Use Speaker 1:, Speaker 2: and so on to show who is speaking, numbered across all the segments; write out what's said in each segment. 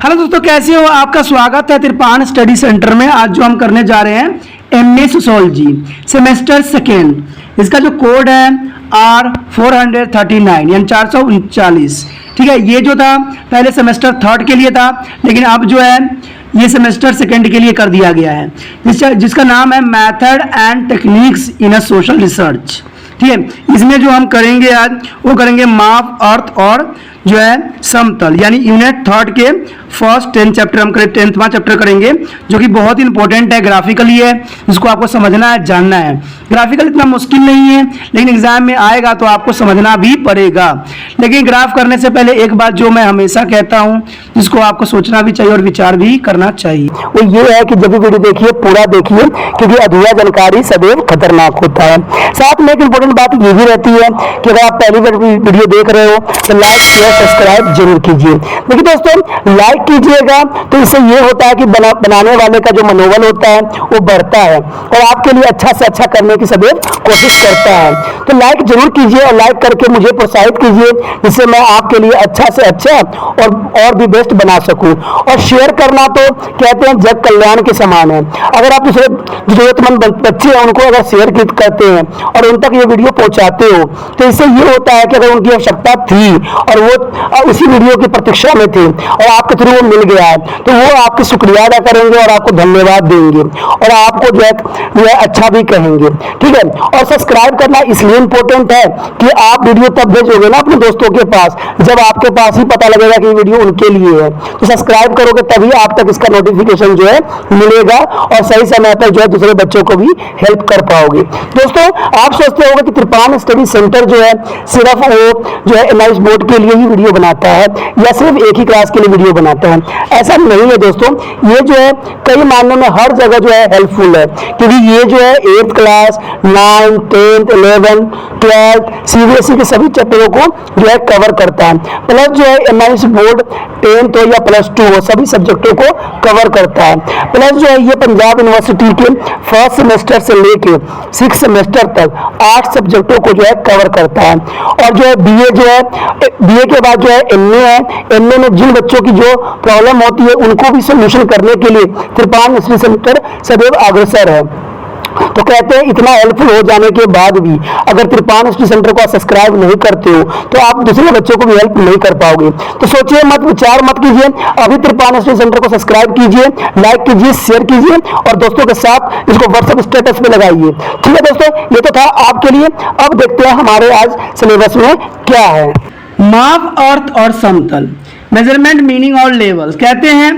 Speaker 1: Hello दोस्तों, कैसे हो? आपका स्वागत है तिरपान स्टडी सेंटर में। आज जो हम करने जा रहे हैं एमए सोशियोलॉजी सेमेस्टर सेकेंड। इसका जो कोड है R439 यानी 439। ठीक है, ये जो था पहले सेमेस्टर थर्ड के लिए था, लेकिन अब जो है ये सेमेस्टर सेकेंड के लिए कर दिया गया है, जिसका नाम है method and techniques in a social research. ठीक है, इसमें जो हम करेंगे आज वो करेंगे माप, अर्थ और जो है समतल, यानी यूनिट थर्ड के फर्स्ट 10 चैप्टर हम करें, 10वां चैप्टर करेंगे, जो कि बहुत इंपॉर्टेंट है, ग्राफिकली है, जिसको आपको समझना है, जानना है। ग्राफिकल इतना मुश्किल नहीं है, लेकिन एग्जाम में आएगा तो आपको समझना भी पड़ेगा। लेकिन ग्राफ करने से पहले एक बात जो मैं हमेशा कहता हूँ, जिसको आपको सोचना भी चाहिए और विचार भी करना चाहिए, वो ये है कि जब भी वीडियो देखिए पूरा देखिए, क्योंकि अधूरा जानकारी सदैव खतरनाक होता है। साथ में एक इंपॉर्टेंट बात ये भी रहती है कि अगर आप पहली बार वीडियो देख रहे हो तो लाइक शेयर सब्सक्राइब जरूर कीजिए। देखिए दोस्तों, लाइक कीजिएगा तो इससे ये होता है कि बनाने वाले का जो मनोबल होता है वो बढ़ता है और आपके लिए अच्छा से अच्छा करने की सदैव कोशिश करता है। तो लाइक जरूर कीजिए और लाइक करके मुझे प्रोत्साहित कीजिए, जिससे मैं आपके लिए अच्छा से अच्छा और भी बेस्ट बना सकूं। और शेयर करना तो कहते हैं जग कल्याण के समान है। अगर आप दूसरे जरूरतमंद बच्चे हैं उनको अगर शेयर करते हैं और उन तक ये वीडियो पहुंचाते हो, तो इससे ये होता है कि अगर उनकी आवश्यकता थी और वो उसी वीडियो की प्रतीक्षा में थे और आपके थ्रू वो मिल गया है, तो वो आपकी शुक्रिया अदा करेंगे और आपको धन्यवाद देंगे और आपको जो है अच्छा भी कहेंगे। ठीक है, और सब्सक्राइब करना इसलिए इंपॉर्टेंट है कि आप वीडियो तब भेजोगे ना अपने दोस्तों के पास जब आपके पास ही पता लगेगा कि वीडियो उनके लिए है। तो सब्सक्राइब करोगे तभी आप तक इसका नोटिफिकेशन जो है मिलेगा और सही समय पर जो है दूसरे बच्चों को भी हेल्प कर पाओगे। दोस्तों, आप सोचते होंगे कि तिरपान स्टडी सेंटर जो है सिर्फ वो जो है एमआईएस बोर्ड के लिए ही वीडियो बनाता है या सिर्फ एक ही क्लास के लिए वीडियो बनाता है। ऐसा नहीं है दोस्तों, ये जो है कई मायनों में हर जगह जो है हेल्पफुल है, क्योंकि ये जो है 8th class 9th 10th 11th 12th CBSE के सभी चैप्टरों को जो है कवर करता है। प्लस जो है एमआईएस बोर्ड 10th हो या +2 हो सभी सब्जेक्टों को कवर करता है। प्लस जो है ये पंजाब यूनिवर्सिटी के फर्स्ट सेमेस्टर से लेके 6th सेमेस्टर तक 8 सब्जेक्टों को जो है कवर करता है। और जो है बीए के बाद जो है एमए है, एमए में जिन बच्चों की जो प्रॉब्लम होती है उनको भी सोल्यूशन करने के लिए तिरपान स्टडी सेंटर सदैव अग्रसर है। तो कहते हैं इतना हेल्पफुल हो जाने के बाद भी अगर तिरपान स्टडी सेंटर को सब्सक्राइब नहीं करते हो तो आप दूसरे बच्चों को भी हेल्प नहीं कर पाओगे। तो सोचिए मत, विचार मत कीजिए, अभी तिरपान स्टडी सेंटर को सब्सक्राइब कीजिए, लाइक कीजिए, शेयर कीजिए और दोस्तों के साथ इसको व्हाट्सएप स्टेटस पे लगाइए। ठीक है दोस्तों, ये तो था आपके लिए। अब देखते हैं हमारे आज सिलेबस में क्या है। माप, अर्थ और समतल, मेजरमेंट, मीनिंग और लेवल्स। कहते हैं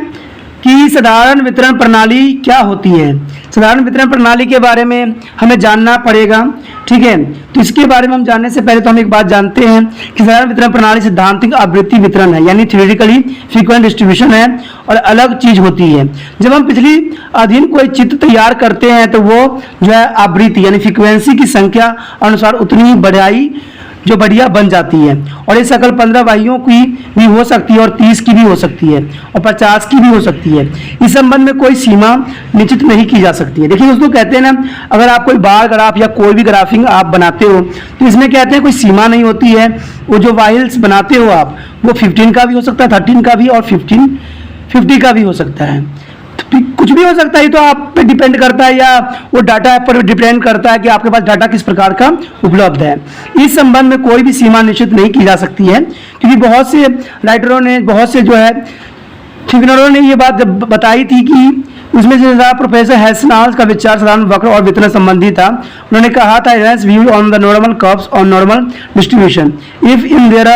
Speaker 1: कि साधारण वितरण प्रणाली क्या होती है। साधारण वितरण प्रणाली के बारे में हमें जानना पड़ेगा। ठीक है, तो इसके बारे में हम जानने से पहले तो हम एक बात जानते हैं कि साधारण वितरण प्रणाली सिद्धांतिक आवृत्ति वितरण है, यानी थ्योरेटिकली फ्रीक्वेंट डिस्ट्रीब्यूशन है और अलग चीज होती है। जब हम पिछली अधीन कोई चित्र तैयार करते हैं तो वो जो है आवृत्ति यानी फ्रीक्वेंसी की संख्या अनुसार उतनी बढ़ाई जो बढ़िया बन जाती है। और ये सकल 15 वाहियों की भी हो सकती है और 30 की भी हो सकती है और 50 की भी हो सकती है। इस संबंध में कोई सीमा निश्चित नहीं की जा सकती है। देखिए दोस्तों, कहते हैं ना, अगर आप कोई बार ग्राफ या कोई भी ग्राफिंग आप बनाते हो तो इसमें कहते हैं कोई सीमा नहीं होती है। वो जो वाहिल्स बनाते हो आप, वो 15 का भी हो सकता है, 13 का भी और 50 का भी हो सकता है। कुछ भी हो सकता है, तो आप पे डिपेंड करता है या वो डाटा पर डिपेंड करता है कि आपके पास डाटा किस प्रकार का उपलब्ध है। इस संबंध में कोई भी सीमा निश्चित नहीं की जा सकती है, क्योंकि बहुत से राइटरों ने, बहुत से जो है थिंकरों ने ये बात बताई थी कि उसमें से प्रोफेसर हैसनाल्स का विचार साधारण वक्र और वितरण संबंधी था। उन्होंने कहा था view on the normal curves on normal distribution if in their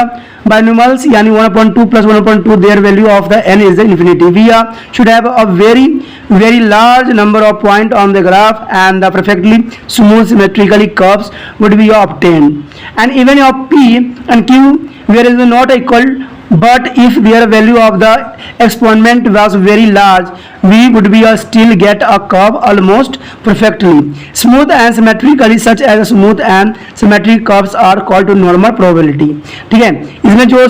Speaker 1: binomials यानी 1/2 plus 1/2 their value of the n is the infinity. We should have a very large number of points on the graph and the perfectly smooth symmetrically curves would be obtained. And even of p and q where is not equal, but if their value of the exponent was very large, we would be still get a curve almost perfectly smooth and symmetrically, such as smooth and symmetric curves are called to normal probability. ठीक है, इसमें जो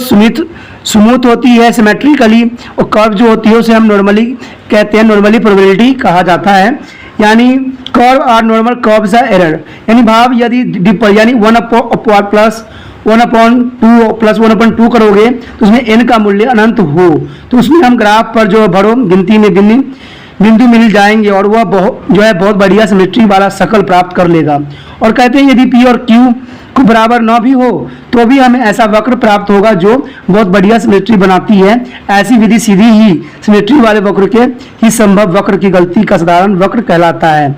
Speaker 1: smooth होती है symmetrically और curve जो होती है उसे हम नॉर्मली कहते हैं, नॉर्मली प्रोबेबिलिटी कहा जाता है। यानी curve are normal curves are error, यानी भाव यदि यानी 1 प्लस 1/2 प्लस 1/2 करोगे तो उसमें n का मूल्य अनंत हो, तो उसमें हम ग्राफ पर जो भरो गिनती में बिंदु मिल जाएंगे और वह बहुत बढ़िया सिमेट्री वाला सर्कल प्राप्त कर लेगा। और कहते हैं यदि P और Q को बराबर न भी हो तो भी हमें ऐसा वक्र प्राप्त होगा जो बहुत बढ़िया सिमेट्री बनाती है। ऐसी विधि सीधी ही सिमेट्री वाले वक्र के ही संभव वक्र की गलती का साधारण वक्र कहलाता है।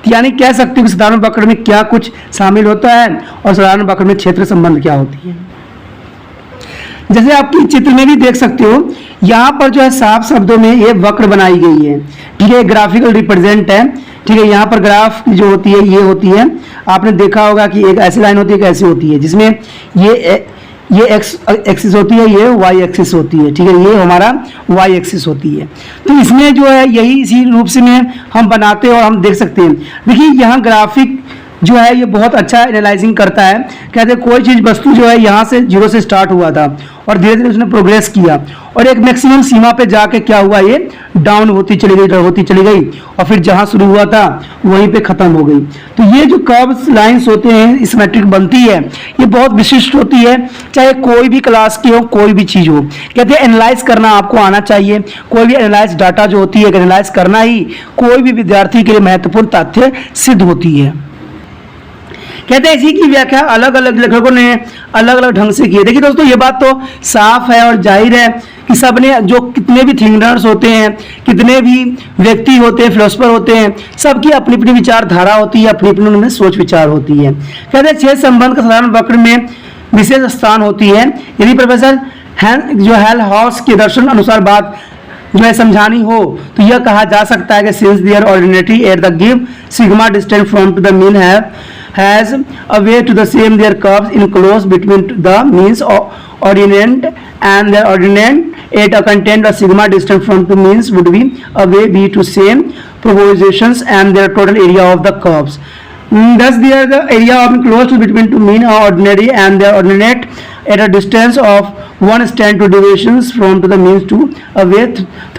Speaker 1: तो यानी कह सकते हो कि साधारण वक्र में क्या कुछ शामिल होता है और साधारण वक्र में क्षेत्र संबंध क्या होती है। जैसे आप चित्र में भी देख सकते हो, यहाँ पर जो है साफ शब्दों में ये वक्र बनाई गई है, ठीक है, ग्राफिकल रिप्रेजेंट है, ठीक है। यहाँ पर ग्राफ जो होती है ये होती है, आपने देखा होगा कि एक ऐसी लाइन होती है, एक ऐसी होती है, जिसमें ये एक्स एक्सिस होती है, ये वाई एक्सिस होती है, ठीक है, ये हमारा वाई एक्सिस होती है। तो इसमें जो है यही इसी रूप से में हम बनाते हैं और हम देख सकते हैं। देखिए यहाँ ग्राफिक जो है ये बहुत अच्छा एनालाइजिंग करता है। कहते हैं कोई चीज़ वस्तु जो है यहाँ से 0 से स्टार्ट हुआ था और धीरे धीरे उसने प्रोग्रेस किया और एक मैक्सिमम सीमा पे जाके क्या हुआ, ये डाउन होती चली गई और फिर जहाँ शुरू हुआ था वहीं पे खत्म हो गई। तो ये जो कर्व्स लाइंस होते हैं, सिमेट्रिक बनती है, ये बहुत विशिष्ट होती है, चाहे कोई भी क्लास की हो, कोई भी चीज़ हो। कहते हैं एनालाइज करना आपको आना चाहिए। कोई भी एनालाइज डाटा जो होती है, एनालाइज करना ही कोई भी विद्यार्थी के लिए महत्वपूर्ण तथ्य सिद्ध होती है। कहते हैं इसी की व्याख्या अलग अलग लेखकों ने अलग अलग ढंग से की है। देखिए दोस्तों, ये बात तो साफ है और जाहिर है कि सबने, जो कितने भी थिंकर्स होते हैं, कितने भी व्यक्ति होते हैं, फिलोसफर होते हैं, सबकी अपनी अपनी विचारधारा होती है, अपनी अपनी उनमें सोच विचार होती है। कहते हैं छेद संबंध का साधारण वक्र में विशेष स्थान होती है। यदि प्रोफेसर हेल्महोल्ट्ज के दर्शन अनुसार बात जो है समझानी हो तो यह कहा जा सकता है कि since their ordinates are at the give sigma distance from to the mean has a way to the same their curves enclosed between the means ordinate and their ordinate at a content a sigma distance from two means would be a way be to same propositions and their total area of the curves. Thus there the area of enclosed between two mean are ordinary and their ordinate at a distance of 1 stand to deviations from to the means to a way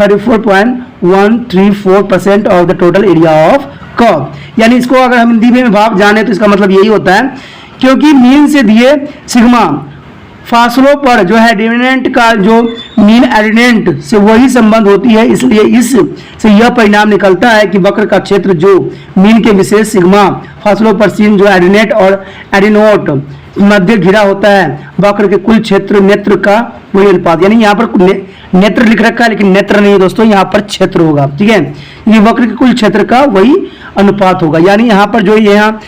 Speaker 1: 34.134% of the total area of curve. यानी इसको अगर हम हिंदी में भाव जाने तो इसका मतलब यही होता है, क्योंकि मीन से दिए सिग्मा फासलों पर जो है डिविडेंट का जो मीन एडिनेंट से वही संबंध होती है, इसलिए इस से यह परिणाम निकलता है कि वक्र का क्षेत्र जो मीन के विशेष सिग्मा फासलों पर सीन जो एडिनेट और एडिनोट मध्य घिरा होता है, वक्र के कुल क्षेत्र नेत्र का वही अनुपात। यानी यहाँ पर नेत्र लिख रखा है लेकिन नेत्र नहीं है दोस्तों, यहाँ पर क्षेत्र होगा, ठीक है। ये वक्र के कुल क्षेत्र का वही अनुपात होगा। यानी यहाँ पर जो यहाँ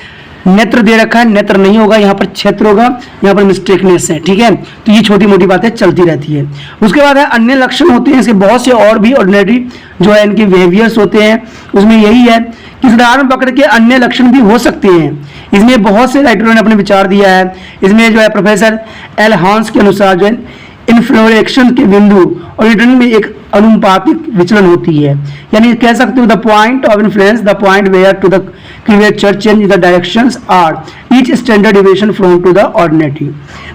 Speaker 1: नेत्र दे रखा है, नेत्र नहीं होगा, यहाँ पर क्षेत्र होगा, यहाँ पर मिस्टेकनेस है, ठीक है। तो ये छोटी मोटी बातें चलती रहती है। उसके बाद है अन्य लक्षण होते हैं, इसके बहुत से और भी ऑर्डिनरी जो है इनके बिहेवियर्स होते हैं। उसमें यही है कि साधारण वक्र के अन्य लक्षण भी हो सकते हैं। इसमें बहुत से राइटरों ने अपने विचार दिया है। इसमें जो है प्रोफेसर हेल्महोल्ट्ज के अनुसार जो है इन्फ्लोरेक्शन के बिंदु और रिटर्न में एक अनुपातिक विचलन होती है। यानी कह सकते हो the point of influence, the point where to the curvature change in the directions are each standard deviation from to the ordinary।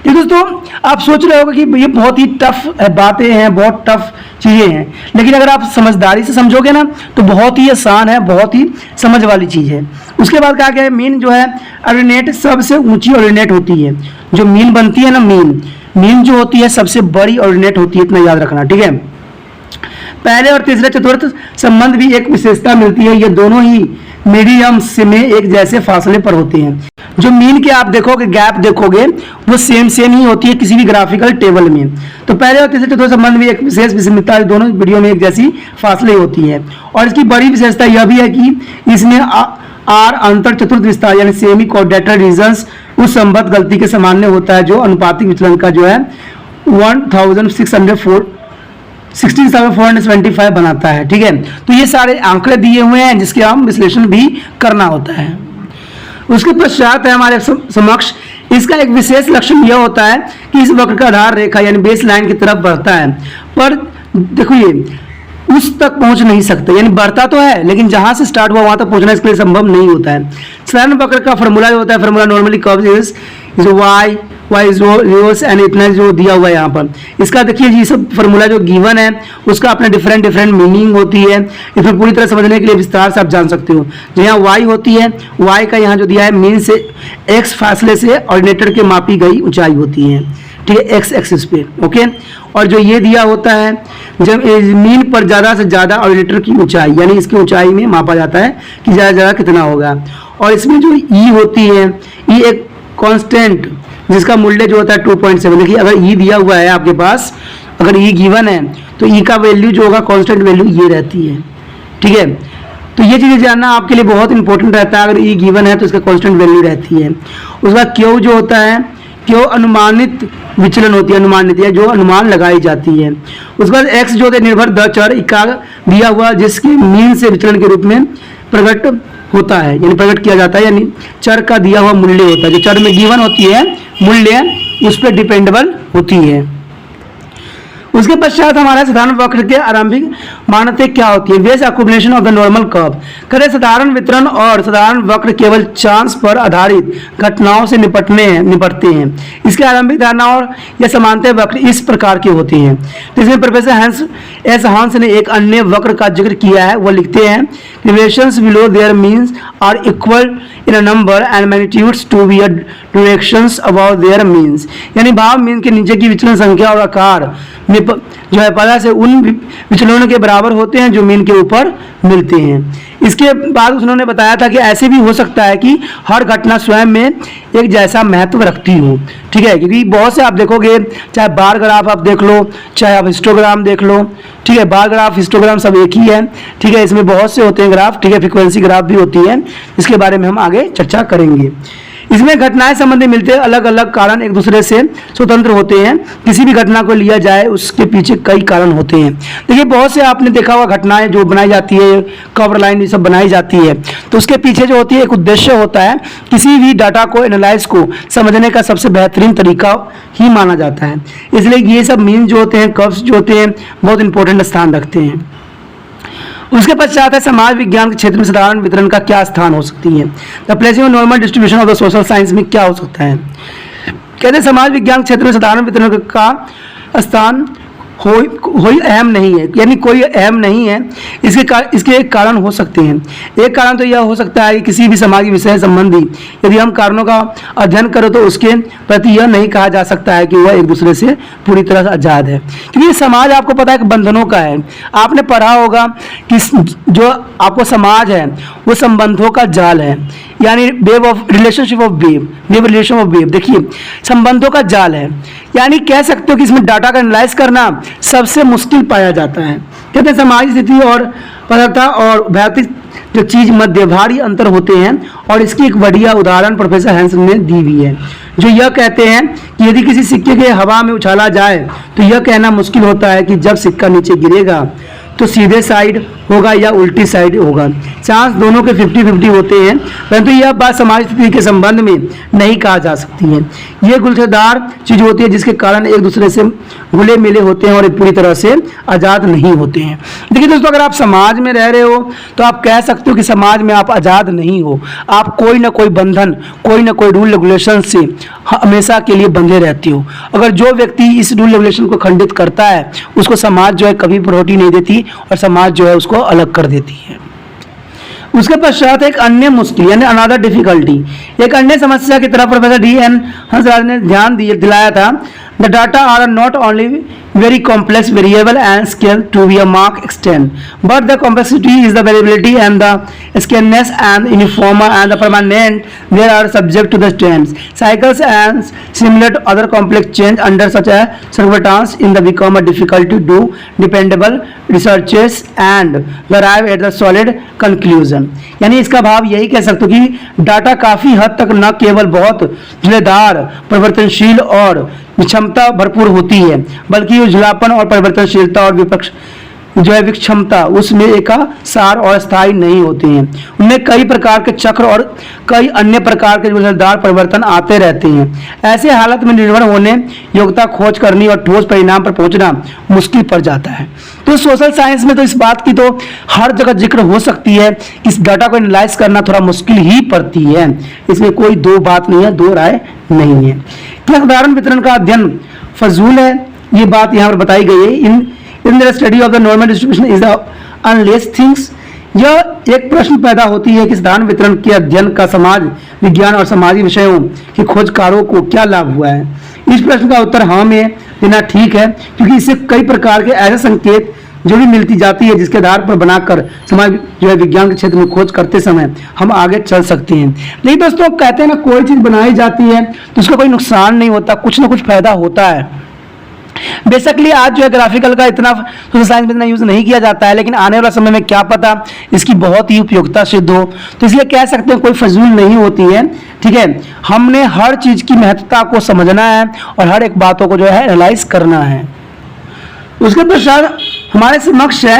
Speaker 1: तो दोस्तों आप सोच रहे होगे कि ये बहुत ही टफ बातें हैं, बहुत टफ चीज़ें हैं, लेकिन अगर आप समझदारी से समझोगे ना तो बहुत ही आसान है, बहुत ही समझ वाली चीज़ है। उसके बाद कहा गया है मीन जो है ऑर्डिनेट सबसे ऊंची ऑर्डिनेट होती है। जो मीन बनती है ना, मीन जो होती है सबसे बड़ी ऑर्डिनेट होती है, इतना याद रखना, ठीक है। पहले और तीसरे चतुर्थ संबंध भी एक विशेषता मिलती है, ये दोनों ही मीडियम से में एक जैसे फासले पर होते हैं। जो मीन के आप देखोगे, गैप देखोगे, वो सेम ही होती है किसी भी ग्राफिकल टेबल में। तो पहले और तीसरे चतुर्थ संबंध में एक विशेष विषमता दोनों वीडियो में एक जैसी फासले होती है। और इसकी बड़ी विशेषता यह भी है कि इसमें आर अंतर चतुर्थ विस्तार यानी सेमी क्वाड्रेटर रीजन्स उस संबद्ध गलती के सामान्य होता है जो अनुपातिक विचलन का जो है 16,475 बनाता है, ठीक है। तो ये सारे आंकड़े दिए हुए हैं जिसके हम विश्लेषण भी करना होता है। उसके पश्चात है हमारे समक्ष इसका एक विशेष लक्षण यह होता है कि इस वक्र का आधार रेखा यानी बेस लाइन की तरफ बढ़ता है, पर देखो ये उस तक पहुंच नहीं सकता, यानी बढ़ता तो है लेकिन जहां से स्टार्ट हुआ वहां तक पहुंचना इसके लिए संभव नहीं होता है। साधारण वक्र का फॉर्मूला जो होता है, formula normally curve is y y reverse and इतना जो दिया हुआ है यहाँ पर, इसका देखिए ये सब फॉर्मूला जो गिवन है उसका अपना डिफरेंट डिफरेंट मीनिंग होती है। इसमें पूरी तरह समझने के लिए विस्तार से आप जान सकते हो। जो यहाँ वाई होती है, वाई का यहाँ जो दिया है मीन से एक्स फासले से ऑर्डिनेटर के मापी गई ऊंचाई होती है, ठीक है, एक्स एक्सिस पे, ओके। और जो ये दिया होता है जब मीन पर ज़्यादा से ज़्यादा ऑर्डिनेटर की ऊंचाई, यानी इसकी ऊंचाई में मापा जाता है कि ज़्यादा ज़्यादा कितना होगा। और इसमें जो ई होती है, ई एक कांस्टेंट जिसका मूल्य जो होता है 2.7। देखिए अगर ई दिया हुआ है आपके पास, अगर ई गिवन है तो ई का वैल्यू जो होगा कांस्टेंट वैल्यू ये रहती है, ठीक है। तो ये चीज़ें जानना आपके लिए बहुत इंपॉर्टेंट रहता है। अगर ई गिवन है तो इसका कांस्टेंट वैल्यू रहती है। उसके बाद क्यू जो होता है, क्यों अनुमानित विचलन होती है, अनुमानित या जो अनुमान लगाई जाती है। उसके बाद एक्स जो है निर्भर दर चर का दिया हुआ जिसके मीन से विचलन के रूप में प्रकट होता है, यानी प्रकट किया जाता है, यानी चर का दिया हुआ मूल्य होता है। जो चर में गिवन होती है मूल्य उस पर डिपेंडेबल होती है। उसके पश्चात हमारा साधारण वक्र के आरंभिक मान्यताएं क्या होती है। Base accommodation of the normal curve, करे साधारण वितरण और साधारण वक्र केवल चांस पर आधारित घटनाओं से निपटते हैं। इसके आरंभिक धारणा और यह समानता वक्र इस प्रकार के होते हैं। तो इसमें प्रोफेसर हंस ने एक अन्य वक्र का जिक्र किया है। वह लिखते हैं relations below their means are equal in a number and magnitudes to be directions about their means, यानी भाव मीन के नीचे की विचलन संख्या और आकार में जो है पता से उन विचलनों के बराबर होते हैं जो मीन के ऊपर मिलते हैं। इसके बाद उन्होंने बताया था कि ऐसे भी हो सकता है कि हर घटना स्वयं में एक जैसा महत्व रखती हो, ठीक है, क्योंकि बहुत से आप देखोगे, चाहे बार ग्राफ आप देख लो, चाहे आप हिस्टोग्राम देख लो, ठीक है, बार ग्राफ हिस्टोग्राम सब एक ही है, ठीक है, इसमें बहुत से होते हैं ग्राफ, ठीक है, फ्रीक्वेंसी ग्राफ भी होती है, इसके बारे में हम आगे चर्चा करेंगे। इसमें घटनाएं संबंधी मिलते हैं, अलग अलग कारण एक दूसरे से स्वतंत्र होते हैं। किसी भी घटना को लिया जाए उसके पीछे कई कारण होते हैं। देखिए बहुत से आपने देखा हुआ घटनाएं जो बनाई जाती है, कवर लाइन ये सब बनाई जाती है, तो उसके पीछे जो होती है एक उद्देश्य होता है। किसी भी डाटा को एनालाइज को समझने का सबसे बेहतरीन तरीका ही माना जाता है। इसलिए ये सब मीन जो होते हैं, कर्व्स जो होते हैं, बहुत इंपॉर्टेंट स्थान रखते हैं। उसके पश्चात है समाज विज्ञान के क्षेत्र में साधारण वितरण का क्या स्थान हो सकती है। The place of normal distribution of the social science में क्या हो सकता है। कहते हैं समाज विज्ञान क्षेत्र में साधारण वितरण का स्थान कोई अहम नहीं है, यानी कोई अहम नहीं है। इसके एक कारण हो सकते हैं। एक कारण तो यह हो सकता है कि किसी भी समाज विषय संबंधी यदि हम कारणों का अध्ययन करें तो उसके प्रति यह नहीं कहा जा सकता है कि वह एक दूसरे से पूरी तरह से आज़ाद है, क्योंकि समाज आपको पता है कि बंधनों का है। आपने पढ़ा होगा कि जो आपको समाज है वो संबंधों का जाल है, यानी wave of relationship of wave relation of wave. देखिए संबंधों का जाल है, यानी कह सकते हो कि इसमें डाटा का एनालाइज करना सबसे मुश्किल पाया जाता है। कहते हैं समाज स्थिति और पदार्थ और भौतिक जो चीज मध्य भारी अंतर होते हैं, और इसकी एक बढ़िया उदाहरण प्रोफेसर हैंस ने दी हुई है, जो यह कहते हैं कि यदि किसी सिक्के के हवा में उछाला जाए तो यह कहना मुश्किल होता है कि जब सिक्का नीचे गिरेगा तो सीधे साइड होगा या उल्टी साइड होगा। चांस दोनों के 50-50 होते हैं, परंतु यह बात समाज स्थिति के संबंध में नहीं कहा जा सकती है। ये गुलछेदार चीज होती है जिसके कारण एक दूसरे से घुले मिले होते हैं और पूरी तरह से आज़ाद नहीं होते हैं। देखिए दोस्तों, अगर आप समाज में रह रहे हो तो आप कह सकते हो कि समाज में आप आज़ाद नहीं हो। आप कोई ना कोई बंधन, कोई ना कोई रूल रेगुलेशन से हमेशा के लिए बंधे रहते हो। अगर जो व्यक्ति इस रूल रेगुलेशन को खंडित करता है उसको समाज जो है कभी प्रायोरिटी नहीं देती और समाज जो है उसको अलग कर देती है। उसके पश्चात एक अन्य मुश्किल यानी अनदर डिफिकल्टी, एक अन्य समस्या की तरफ प्रोफेसर D.N. हंसराज ने ध्यान दिलाया था। The data are not only very complex variable and scale to be a mark extent, but the complexity is the variability and the scaleness and uniform and the permanent they are subject to the trends, cycles and similar to other complex change under such a circumstance in the become a difficult to do dependable researches and arrive at the solid conclusion। यानी इसका भाव यही कह सकते हो कि data काफी हद तक न केवल बहुत झुलेदार, परिवर्तनशील और विषमता भरपूर होती है, बल्कि उजलापन और परिवर्तनशीलता और विपक्ष जो है विक्षमता उसमें एक सार और स्थायी नहीं होते हैं। उनमें कई प्रकार के चक्र और कई अन्य प्रकार के गुंजाइशदार परिवर्तन आते रहते हैं। ऐसे हालत में निर्भर होने, योग्यता खोज करनी और ठोस परिणाम पर पहुंचना मुश्किल पड़ जाता है। तो सोशल साइंस में तो इस बात की तो हर जगह जिक्र हो सकती है, इस डाटा को एनालाइज करना थोड़ा मुश्किल ही पड़ती है। इसमें कोई दो बात नहीं है, दो राय नहीं है। क्या साधारण वितरण का अध्ययन फजूल है, ये बात यहाँ पर बताई गई है। In the study of the normal distribution is the unless things. यह एक प्रश्न पैदा होती है कि साधारण वितरण के अध्ययन का समाज विज्ञान और सामाजिक विषयों के खोजकारों को क्या लाभ हुआ है। इस प्रश्न का उत्तर हाँ में देना ठीक है, क्योंकि इससे कई प्रकार के ऐसे संकेत जो भी मिलती जाती है जिसके आधार पर बनाकर समाज जो है विज्ञान के क्षेत्र में खोज करते समय हम आगे चल सकते हैं। लेकिन दोस्तों कहते हैं ना, कोई चीज बनाई जाती है तो उसका कोई नुकसान नहीं होता, कुछ ना कुछ फायदा होता है। बेसिकली आज जो है ग्राफिकल का इतना सोशल साइंस में इतना यूज नहीं किया जाता है, लेकिन आने वाला समय में क्या पता इसकी बहुत ही उपयोगिता सिद्ध हो। तो इसलिए कह सकते हैं कोई फजूल नहीं होती है। ठीक है, हमने हर चीज की महत्वता को समझना है और हर एक बातों को जो है एनालाइज करना है। उसके पश्चात हमारे समक्ष है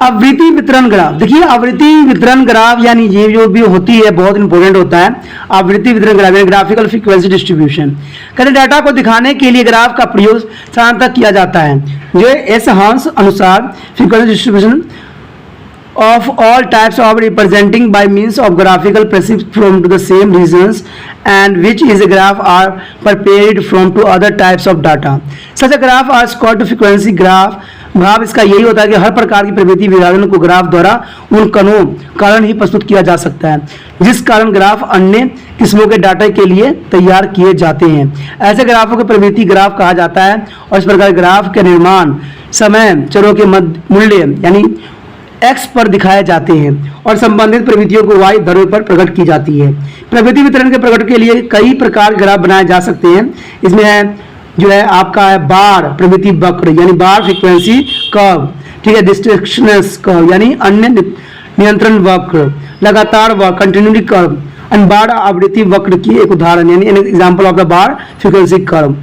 Speaker 1: आवृत्ति वितरण ग्राफ। देखिए आवृत्ति वितरण ग्राफ यानी ये जो भी होती है बहुत इंपॉर्टेंट होता है। आवृत्ति वितरण ग्राफ यानी ग्राफिकल फ्रीक्वेंसी डिस्ट्रीब्यूशन। कहते डाटा को दिखाने के लिए ग्राफ का प्रयोग साधारणतः किया जाता है जो एस हांस अनुसार frequency distribution of all types of representing by means of graphical perceived from to the same regions and which is a graph are prepared from to other types of data. Such a graph are called frequency graph. भाव इसका यही होता है कि हर प्रकार की प्रवृत्ति विभाजन को ग्राफ द्वारा उन कणों कारण ही प्रस्तुत किया जा सकता है जिस कारण ग्राफ अन्य किस्मों के डाटा के लिए तैयार किए जाते हैं। ऐसे ग्राफों को प्रवृत्ति ग्राफ कहा जाता है और इस प्रकार ग्राफ के निर्माण समय चरों के मूल्य यानी एक्स पर दिखाए जाते हैं और संबंधित प्रवृत्तियों को वाई दरों पर प्रकट की जाती है। प्रवृत्ति वितरण के प्रकट के लिए कई प्रकार ग्राफ बनाए जा सकते हैं। इसमें है जो है आपका है बार प्रवृत्ति वक्र यानी बार फ्रीक्वेंसी कर्व। ठीक है, डिस्ट्रिक्शनस कर्व यानी अन्य नियंत्रण वक्र, लगातार वक्र कंटिन्यूटी कर्व, एंड बार आवृत्ति वक्र की एक उदाहरण यानी example of the bar frequency curve.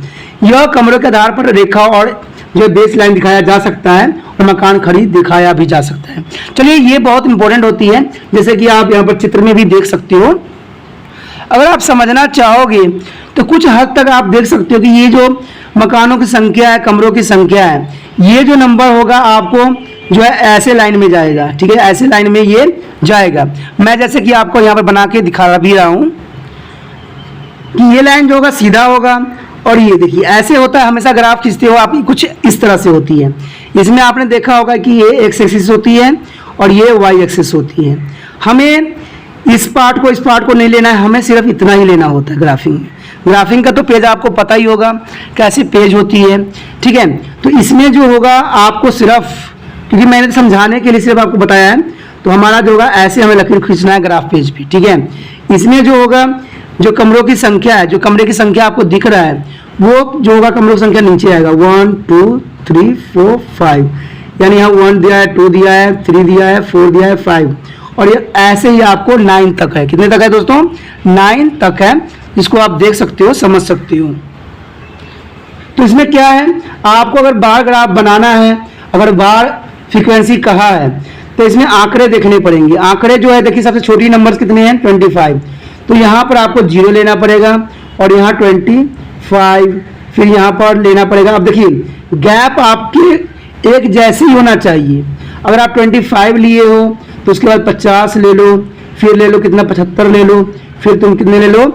Speaker 1: यह कमरों के आधार पर रेखा और जो बेस लाइन दिखाया जा सकता है और मकान खरीद दिखाया भी जा सकता है। चलिए ये बहुत इंपॉर्टेंट होती है, जैसे कि आप यहाँ पर चित्र में भी देख सकते हो। अगर आप समझना चाहोगे तो कुछ हद तक आप देख सकते हो कि ये जो मकानों की संख्या है, कमरों की संख्या है, ये जो नंबर होगा आपको जो है ऐसे लाइन में जाएगा। ठीक है, ऐसे लाइन में ये जाएगा। मैं जैसे कि आपको यहाँ पर बना के दिखा भी रहा हूँ कि ये लाइन जो होगा सीधा होगा और ये देखिए ऐसे होता है। हमेशा ग्राफ खींचते हो आप कुछ इस तरह से होती है। इसमें आपने देखा होगा कि ये एक्स एक्सिस होती है और ये वाई एक्सिस होती है। हमें इस पार्ट को नहीं लेना है, हमें सिर्फ इतना ही लेना होता है ग्राफिंग में। ग्राफिंग का तो पेज आपको पता ही होगा कैसी पेज होती है। ठीक है, तो इसमें जो होगा आपको सिर्फ, क्योंकि मैंने समझाने के लिए सिर्फ आपको बताया है, तो हमारा जो होगा ऐसे हमें लकीर खींचना है ग्राफ पेज पे। ठीक है, इसमें जो होगा जो कमरों की संख्या है, जो कमरे की संख्या आपको दिख रहा है वो जो होगा कमरों की संख्या नीचे आएगा 1 2 3 4 5 यानी यहाँ 1 दिया है, 2 दिया है, 3 दिया है, 4 दिया है, 5 और ये ऐसे ही आपको 9 तक है। कितने तक है दोस्तों? 9 तक है, जिसको आप देख सकते हो, समझ सकते हो। तो इसमें क्या है, आपको अगर बार ग्राफ बनाना है, अगर बार फ्रीक्वेंसी कहा है तो इसमें आंकड़े देखने पड़ेंगे। आंकड़े जो है देखिए सबसे छोटी नंबर्स कितने हैं 25, तो यहाँ पर आपको 0 लेना पड़ेगा और यहाँ 25 फिर यहाँ पर लेना पड़ेगा। अब देखिए गैप आपके एक जैसे ही होना चाहिए। अगर आप 25 लिए हो तो उसके बाद 50 ले लो, फिर ले लो कितना 75 ले लो, फिर तुम कितने ले लो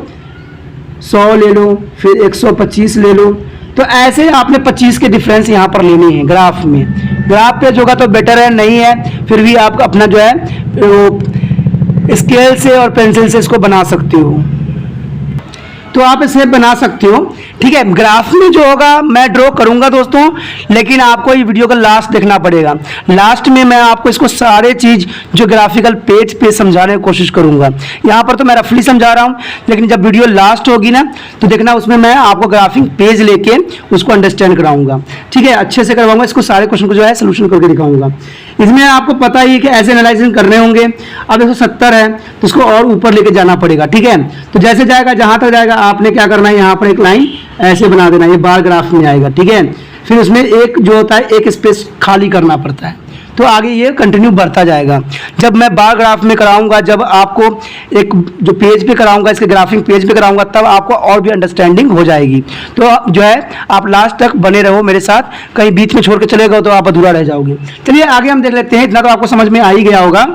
Speaker 1: 100 ले लो, फिर 125 ले लो। तो ऐसे आपने 25 के डिफरेंस यहाँ पर लेने हैं ग्राफ में। ग्राफ पे होगा तो बेटर है, नहीं है फिर भी आप अपना जो है वो स्केल से और पेंसिल से इसको बना सकते हो। तो आप इसे बना सकते हो। ठीक है, ग्राफ में जो होगा मैं ड्रॉ करूंगा दोस्तों, लेकिन आपको ये वीडियो का लास्ट देखना पड़ेगा। लास्ट में मैं आपको इसको सारे चीज जो ग्राफिकल पेज पे समझाने की कोशिश करूंगा। यहाँ पर तो मैं रफली समझा रहा हूँ, लेकिन जब वीडियो लास्ट होगी ना तो देखना उसमें मैं आपको ग्राफिक पेज लेके उसको अंडरस्टैंड कराऊंगा। ठीक है, अच्छे से करवाऊंगा, इसको सारे क्वेश्चन को जो है सोल्यूशन करके दिखाऊंगा। इसमें आपको पता ही है कि ऐसे एनालाइसिस करने होंगे। अब 170 है तो इसको और ऊपर लेके जाना पड़ेगा। ठीक है, तो जैसे जाएगा जहां तक जाएगा आपने क्या करना है, यहाँ पर एक लाइन ऐसे बना देना, ये बार ग्राफ में आएगा। ठीक है, फिर उसमें एक जो होता है एक स्पेस खाली करना पड़ता है, तो आगे ये कंटिन्यू बढ़ता जाएगा। जब मैं बार ग्राफ में कराऊंगा, जब आपको एक जो पेज पे कराऊंगा, इसके ग्राफिक पेज पे कराऊंगा, तब आपको और भी अंडरस्टैंडिंग हो जाएगी। तो जो है आप लास्ट तक बने रहो मेरे साथ, कहीं बीच में छोड़ के चले गए तो आप अधूरा रह जाओगे। चलिए आगे हम देख लेते हैं। इतना तो आपको समझ में आ ही गया होगा।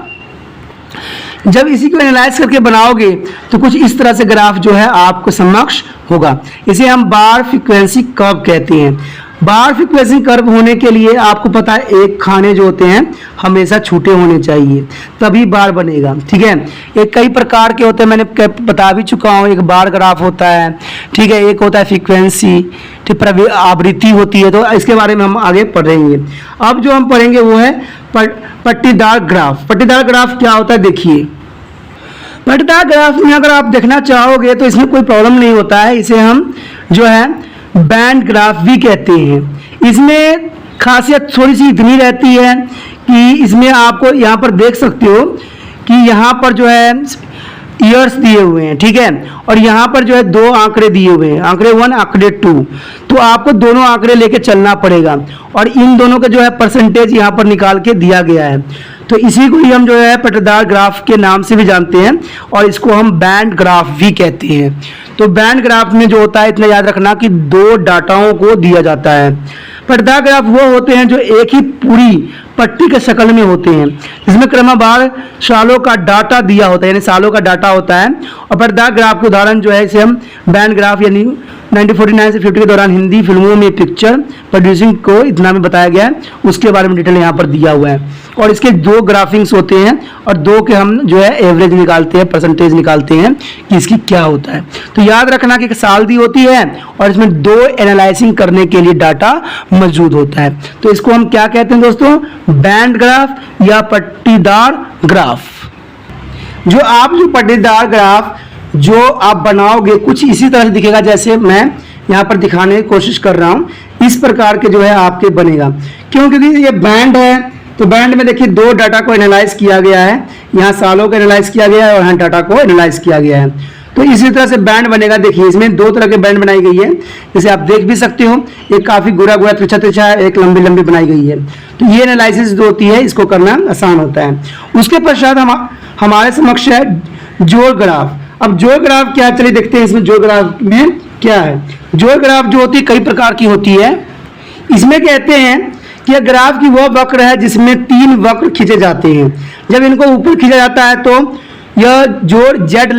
Speaker 1: जब इसी को एनालाइज करके बनाओगे तो कुछ इस तरह से ग्राफ जो है आपको समक्ष होगा। इसे हम बार फ्रीक्वेंसी कर्व कहते हैं। बार फ्रीक्वेंसी कर्व होने के लिए आपको पता है एक खाने जो होते हैं हमेशा छूटे होने चाहिए, तभी बार बनेगा। ठीक है, एक कई प्रकार के होते हैं, मैंने बता भी चुका हूँ। एक बार ग्राफ होता है, ठीक है, एक होता है फ्रीक्वेंसी, ठीक, आवृत्ति होती है। तो इसके बारे में हम आगे पढ़ेंगे। अब जो हम पढ़ेंगे वो है पट्टीदार ग्राफ। पट्टीदार ग्राफ क्या होता है देखिए। पट्टीदार ग्राफ में अगर आप देखना चाहोगे तो इसमें कोई प्रॉब्लम नहीं होता है। इसे हम जो है बैंड ग्राफ भी कहते हैं। इसमें खासियत थोड़ी सी इतनी रहती है कि इसमें आपको यहाँ पर देख सकते हो कि यहाँ पर जो है ईयर्स दिए हुए हैं, ठीक है, और यहाँ पर जो है दो आंकड़े दिए हुए हैं, आंकड़े 1 आंकड़े 2। तो आपको दोनों आंकड़े लेके चलना पड़ेगा और इन दोनों का जो है परसेंटेज यहाँ पर निकाल के दिया गया है। तो इसी को ही हम जो है पट्टीदार ग्राफ के नाम से भी जानते हैं और इसको हम बैंड ग्राफ भी कहते हैं। तो बैंड ग्राफ में जो होता है इतना याद रखना कि दो डाटाओं को दिया जाता है। पट्टीदार ग्राफ वो होते हैं जो एक ही पूरी पट्टी के शक्ल में होते हैं, जिसमें क्रमवार सालों का डाटा दिया होता है, यानी सालों का डाटा होता है। और पट्टीदार ग्राफ के उदाहरण जो है इसे हम बैंड ग्राफ यानी 1949 से 50 के दौरान हिंदी फिल्मों में पिक्चर प्रोड्यूसिंग को इतना में बताया गया है, उसके बारे में डिटेल यहाँ पर दिया हुआ है। और इसके दो ग्राफिंग्स होते हैं और दो के हम जो है एवरेज निकालते हैं, परसेंटेज निकालते हैं कि इसकी क्या होता है। तो याद रखना कि एक साल दी होती है और इसमें दो एनालाइसिंग करने के लिए डाटा मौजूद होता है। तो इसको हम क्या कहते हैं दोस्तों, बैंड ग्राफ या पट्टीदार ग्राफ। जो पट्टीदार ग्राफ जो आप बनाओगे कुछ इसी तरह से दिखेगा जैसे मैं यहाँ पर दिखाने की कोशिश कर रहा हूँ। इस प्रकार के जो है आपके बनेगा। क्यों? क्योंकि ये बैंड है, तो बैंड में देखिए दो डाटा को एनालाइज किया गया है, यहाँ सालों को एनालाइज किया गया है और यहाँ डाटा को एनालाइज किया गया है। तो इसी तरह से बैंड बनेगा। देखिए इसमें दो तरह के बैंड बनाई गई है, जैसे आप देख भी सकते हो, एक काफी गोरा गोरा तिरछा तिरछा है, एक लंबी लंबी बनाई गई है। तो ये एनालिसिस जो होती है इसको करना आसान होता है। उसके पश्चात हमारे समक्ष है जोड़ ग्राफ। अब जोड़ ग्राफ क्या, चलिए देखते हैं इसमें जोड़ ग्राफ में क्या है। जोड़ ग्राफ जो होती है कई प्रकार की होती है। इसमें कहते हैं कि यह ग्राफ की वह वक्र है जिसमें तीन वक्र खींचे जाते हैं। जब इनको ऊपर खींचा जाता है तो यह जोड़ जेड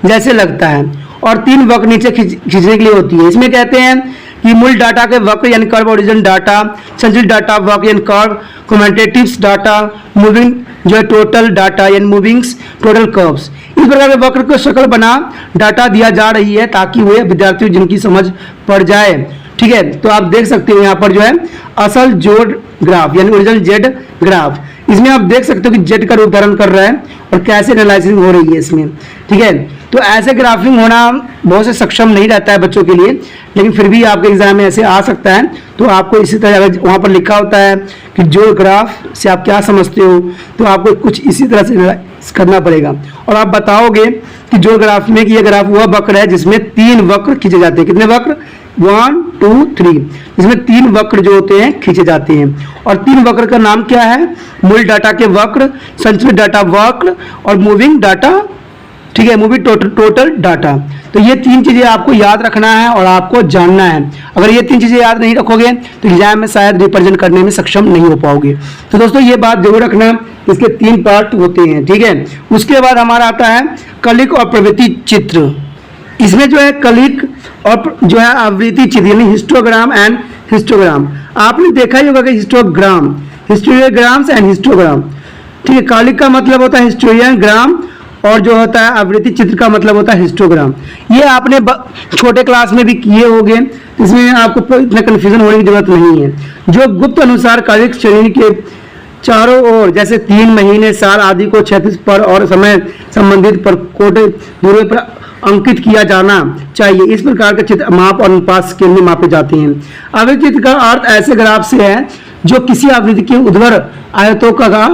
Speaker 1: जैसे लगता है और तीन वक्र नीचे खींचने के लिए होती है। इसमें कहते हैं कि मूल डाटा के वक्र यानी कर्व ओरिजिन डाटा, संचित डाटा वक्र यानी कर्व, कम्यूटेटिव्स डाटा, मूविंग जो है टोटल डाटा यानी मूविंग्स टोटल कर्व्स। इस प्रकार के वक्र को शक्ल बना डाटा दिया जा रही है ताकि वे विद्यार्थियों जिनकी समझ पड़ जाए। ठीक है, तो आप देख सकते हो यहाँ पर जो है असल जोड़ ग्राफ यानी ओरिजिनल जेड ग्राफ। इसमें आप देख सकते हो कि जेड का रूप धारण कर रहा है और कैसे एनालिसिस हो रही है इसमें। ठीक है, तो ऐसे ग्राफिंग होना बहुत से सक्षम नहीं रहता है बच्चों के लिए, लेकिन फिर भी आपके एग्जाम में ऐसे आ सकता है। तो आपको इसी तरह अगर वहाँ पर लिखा होता है कि जोड़ ग्राफ से आप क्या समझते हो, तो आपको कुछ इसी तरह से एनालाइज करना पड़ेगा और आप बताओगे कि जोड़ ग्राफ में कि यह ग्राफ वह वक्र है जिसमें तीन वक्र खींचे जाते हैं। कितने वक्र? 1 2 3। इसमें तीन वक्र जो होते हैं खींचे जाते हैं और तीन वक्र का नाम क्या है? मूल डाटा के वक्र, संचित डाटा वक्र और मूविंग डाटा। ठीक है, मूविंग टोटल डाटा। तो ये तीन चीजें आपको याद रखना है और आपको जानना है। अगर ये तीन चीजें याद नहीं रखोगे तो एग्जाम में शायद रिप्रेजेंट करने में सक्षम नहीं हो पाओगे। तो दोस्तों ये बात जरूर रखना, इसके तीन पार्ट होते हैं। ठीक है, उसके बाद हमारा आता है कलिक और प्रवृत्ति चित्र। इसमें जो है कलिक और जो है आवृत्ति चित्र यानी हिस्टोग्राम एंड हिस्टोग्राम। आपने देखा ही होगा कि हिस्टोग्राम, हिस्टोग्राम्स एंड हिस्टोग्राम। ठीक है, कलिक का मतलब होता है हिस्टोरियन ग्राम और जो होता है आवृत्ति चित्र का मतलब होता है हिस्टोग्राम। ये आपने छोटे क्लास में भी किए होंगे, इसमें आपको इतना कन्फ्यूजन होने की जरूरत नहीं है। जो गुप्त अनुसार कलिक श्रेणी के चारों ओर जैसे 3 महीने, साल आदि को क्षैतिज पर और समय संबंधित पर कोटे दूरी पर अंकित किया जाना चाहिए। इस प्रकार के चित्र माप और अनुपात स्केल में मापे जाते हैं। आवृत्ति चित्र का अर्थ ऐसे ग्राफ से है जो किसी आवृत्ति के ऊर्ध्वर आयतों का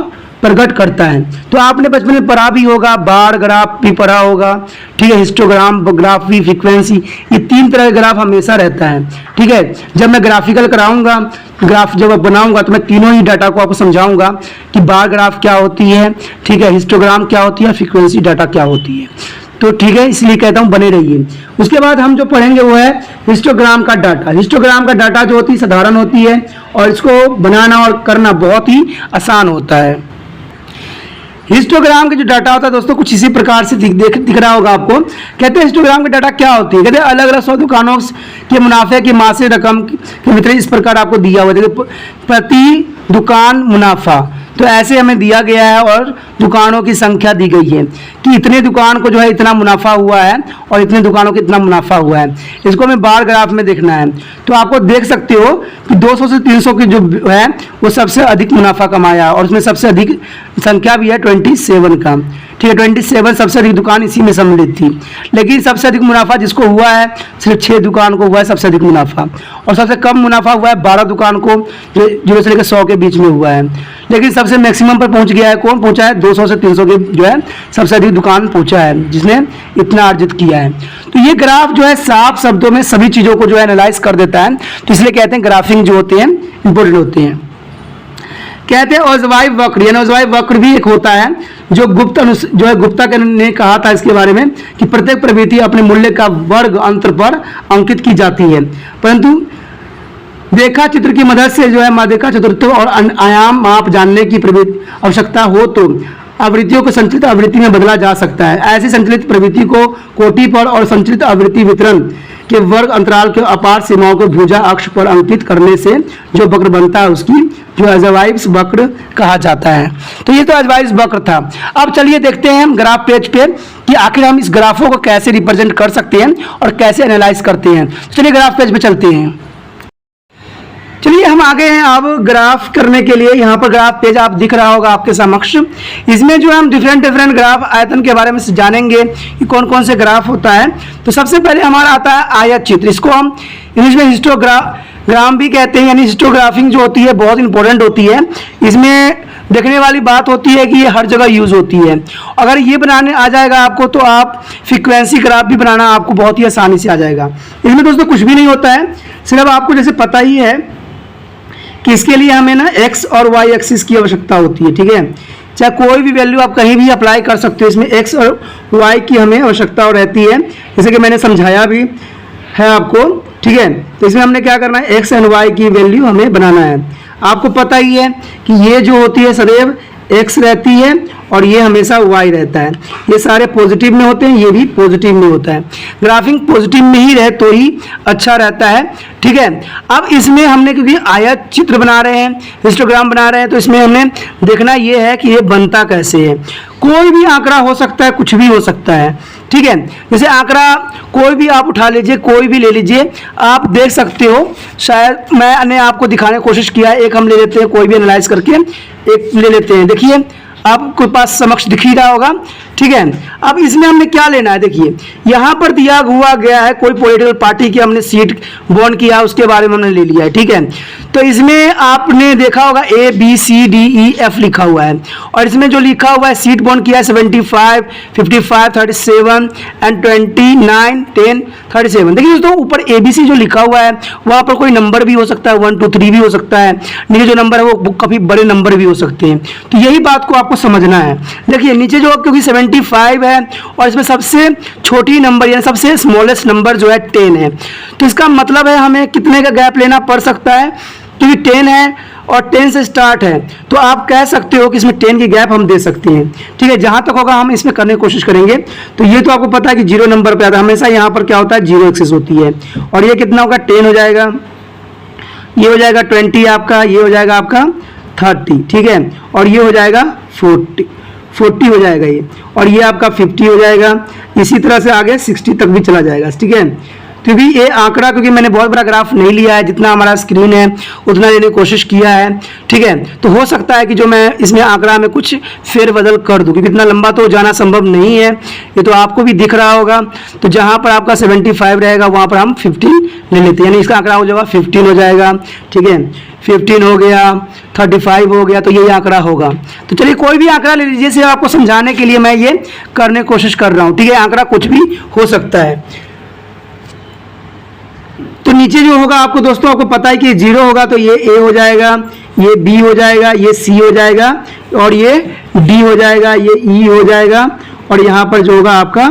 Speaker 1: प्रकट करता है। तो आपने बचपन में पढ़ा भी होगा, बार ग्राफ भी पढ़ा होगा। ठीक है, हिस्टोग्राम, ग्राफ भी, फ्रीक्वेंसी, ये तीन तरह का ग्राफ हमेशा रहता है। ठीक है, जब मैं ग्राफिकल कराऊंगा, ग्राफ जब बनाऊंगा तो मैं तीनों ही डाटा को आपको समझाऊंगा कि बार ग्राफ क्या होती है, ठीक है, हिस्टोग्राम क्या होती है, फ्रीक्वेंसी डाटा क्या होती है। तो ठीक है, इसलिए कहता हूं बने रहिए। उसके बाद हम जो पढ़ेंगे वो है हिस्टोग्राम का डाटा। हिस्टोग्राम का डाटा जो होती है साधारण होती है और इसको बनाना और करना बहुत ही आसान होता है। हिस्टोग्राम के जो डाटा होता है दोस्तों कुछ इसी प्रकार से दिख रहा होगा आपको। कहते हैं हिस्टोग्राम का डाटा क्या होती है, कहते हैं अलग अलग 100 दुकानों के मुनाफे की मासिक रकम के वितरण इस प्रकार आपको दिया हुआ है, प्रति दुकान मुनाफा, तो ऐसे हमें दिया गया है और दुकानों की संख्या दी गई है कि इतने दुकान को जो है इतना मुनाफा हुआ है और इतने दुकानों को इतना मुनाफा हुआ है। इसको हमें बार ग्राफ में देखना है, तो आपको देख सकते हो कि 200 से 300 की जो है वो सबसे अधिक मुनाफा कमाया और उसमें सबसे अधिक संख्या भी है 27 का, ठीक है। 27 सबसे अधिक दुकान इसी में सम्मिलित थी, लेकिन सबसे अधिक मुनाफा जिसको हुआ है सिर्फ 6 दुकान को हुआ है सबसे अधिक मुनाफा, और सबसे कम मुनाफा हुआ है 12 दुकान को जो 0 से लेकर 100 के बीच में हुआ है। लेकिन सबसे मैक्सिमम पर पहुंच गया है कौन, पहुंचा है 200 से 300 के जो है सबसे अधिक दुकान पहुंचा है जिसने इतना अर्जित किया है। तो ये ग्राफ जो है साफ शब्दों में सभी चीज़ों को जो है एनालाइज कर देता है, तो इसलिए कहते हैं ग्राफिंग जो होते हैं इंपॉर्टेंट होते हैं। कहते हैं औजवाई वक्र, यानी औजवाई वक्र भी एक होता है जो जो है गुप्ता ने कहा था इसके बारे में कि प्रत्येक प्रवृत्ति अपने मूल्य का वर्ग अंतर पर अंकित की जाती है, परंतु देखा चित्र की मदद से जो है माध्यिका चतुर्थत्व और आयाम माप जानने की आवश्यकता हो तो आवृत्तियों को संचलित आवृत्ति में बदला जा सकता है। ऐसी संचलित प्रवृत्ति को कोटि पर और संचलित आवृत्ति वितरण के वर्ग अंतराल के अपार सीमाओं को भुजा अक्ष पर अंकित करने से जो वक्र बनता है उसकी जो अजवाइज वक्र कहा जाता है। तो ये तो अजवाइज वक्र था। अब चलिए देखते हैं हम ग्राफ पेज पे कि आखिर हम इस ग्राफों को कैसे रिप्रेजेंट कर सकते हैं और कैसे एनालाइज करते हैं। चलिए ग्राफ पेज पे चलते हैं। चलिए हम आगे हैं अब ग्राफ करने के लिए। यहाँ पर ग्राफ पेज आप दिख रहा होगा आपके समक्ष। इसमें जो हम डिफरेंट ग्राफ आयतन के बारे में जानेंगे कि कौन कौन से ग्राफ होता है। तो सबसे पहले हमारा आता है आयत चित्र, इसको हम इंग्लिश में हिस्टोग्राम भी कहते हैं, यानी हिस्टोग्राफिंग जो होती है बहुत इंपॉर्टेंट होती है। इसमें देखने वाली बात होती है कि ये हर जगह यूज़ होती है। अगर ये बनाने आ जाएगा आपको तो आप फ्रीक्वेंसी ग्राफ भी बनाना आपको बहुत ही आसानी से आ जाएगा। इसमें दोस्तों कुछ भी नहीं होता है, सिर्फ आपको जैसे पता ही है कि इसके लिए हमें ना एक्स और वाई एक्सिस की आवश्यकता होती है, ठीक है। चाहे कोई भी वैल्यू आप कहीं भी अप्लाई कर सकते हो, इसमें एक्स और वाई की हमें आवश्यकता रहती है, जैसे कि मैंने समझाया भी है आपको, ठीक है। तो इसमें हमने क्या करना है, एक्स एंड वाई की वैल्यू हमें बनाना है। आपको पता ही है कि ये जो होती है सदैव एक्स रहती है और ये हमेशा वाई रहता है। ये सारे पॉजिटिव में होते हैं, ये भी पॉजिटिव में होता है। ग्राफिंग पॉजिटिव में ही रहे तो ही अच्छा रहता है, ठीक है। अब इसमें हमने क्योंकि आयत चित्र बना रहे हैं, हिस्टोग्राम बना रहे हैं, तो इसमें हमने देखना ये है कि ये बनता कैसे है। कोई भी आंकड़ा हो सकता है, कुछ भी हो सकता है, ठीक है। जैसे आंकड़ा कोई भी आप उठा लीजिए, कोई भी ले लीजिए, आप देख सकते हो। शायद मैंने आपको दिखाने की कोशिश किया है। एक हम ले लेते हैं, कोई भी एनालाइज करके एक ले लेते हैं। देखिए आपके पास समक्ष दिख ही रहा होगा, ठीक है। अब इसमें हमने क्या लेना है, देखिए यहाँ पर दिया हुआ गया है कोई पॉलिटिकल पार्टी की हमने सीट बॉन्ड किया, उसके बारे में हमने ले लिया है, ठीक है। तो इसमें आपने देखा होगा ABCDEF लिखा हुआ है, और इसमें जो लिखा हुआ है सीट बॉन्ड किया है 75, 55, 37 एंड 29, 10, 37। देखिए दोस्तों ऊपर ABC जो लिखा हुआ है वहाँ पर कोई नंबर भी हो सकता है, 1 2 3 भी हो सकता है, नीचे जो नंबर है वो काफ़ी बड़े नंबर भी हो सकते हैं। तो यही बात को आपको समझना है। देखिए नीचे जो क्योंकि 75 है और इसमें सबसे छोटी नंबर यानी सबसे स्मॉलेस्ट नंबर जो है 10 है, तो इसका मतलब है हमें कितने का गैप लेना पड़ सकता है, क्योंकि 10 है और 10 से स्टार्ट है, तो आप कह सकते हो कि इसमें 10 की गैप हम दे सकते हैं, ठीक है। जहां तक होगा हम इसमें करने की कोशिश करेंगे। तो ये तो आपको पता है कि 0 नंबर पे आता है, हमेशा यहाँ पर क्या होता है 0 एक्सिस होती है, और ये कितना होगा 10 हो जाएगा, ये हो जाएगा 20 आपका, ये हो जाएगा आपका 30, ठीक है, और ये हो जाएगा 40 हो जाएगा ये, और ये आपका 50 हो जाएगा। इसी तरह से आगे 60 तक भी चला जाएगा, ठीक है। क्योंकि ये आंकड़ा, क्योंकि मैंने बहुत बड़ा ग्राफ नहीं लिया है, जितना हमारा स्क्रीन है उतना लेने की कोशिश किया है, ठीक है। तो हो सकता है कि जो मैं इसमें आंकड़ा में कुछ फेरबदल कर दूं, क्योंकि इतना लंबा तो जाना संभव नहीं है, ये तो आपको भी दिख रहा होगा। तो जहाँ पर आपका 75 रहेगा वहाँ पर हम 15 ले लेते हैं, यानी इसका आंकड़ा हो जाएगा 15 हो जाएगा, ठीक है। 15 हो गया, 35 हो गया, तो यही आंकड़ा होगा। तो चलिए कोई भी आंकड़ा ले लीजिए, सिर्फ आपको समझाने के लिए मैं ये करने की कोशिश कर रहा हूँ, ठीक है। आंकड़ा कुछ भी हो सकता है। तो नीचे जो होगा आपको दोस्तों आपको पता है कि 0 होगा तो ये A हो जाएगा, ये B हो जाएगा, ये C हो जाएगा, और ये D हो जाएगा, ये E हो जाएगा, और यहाँ पर जो होगा आपका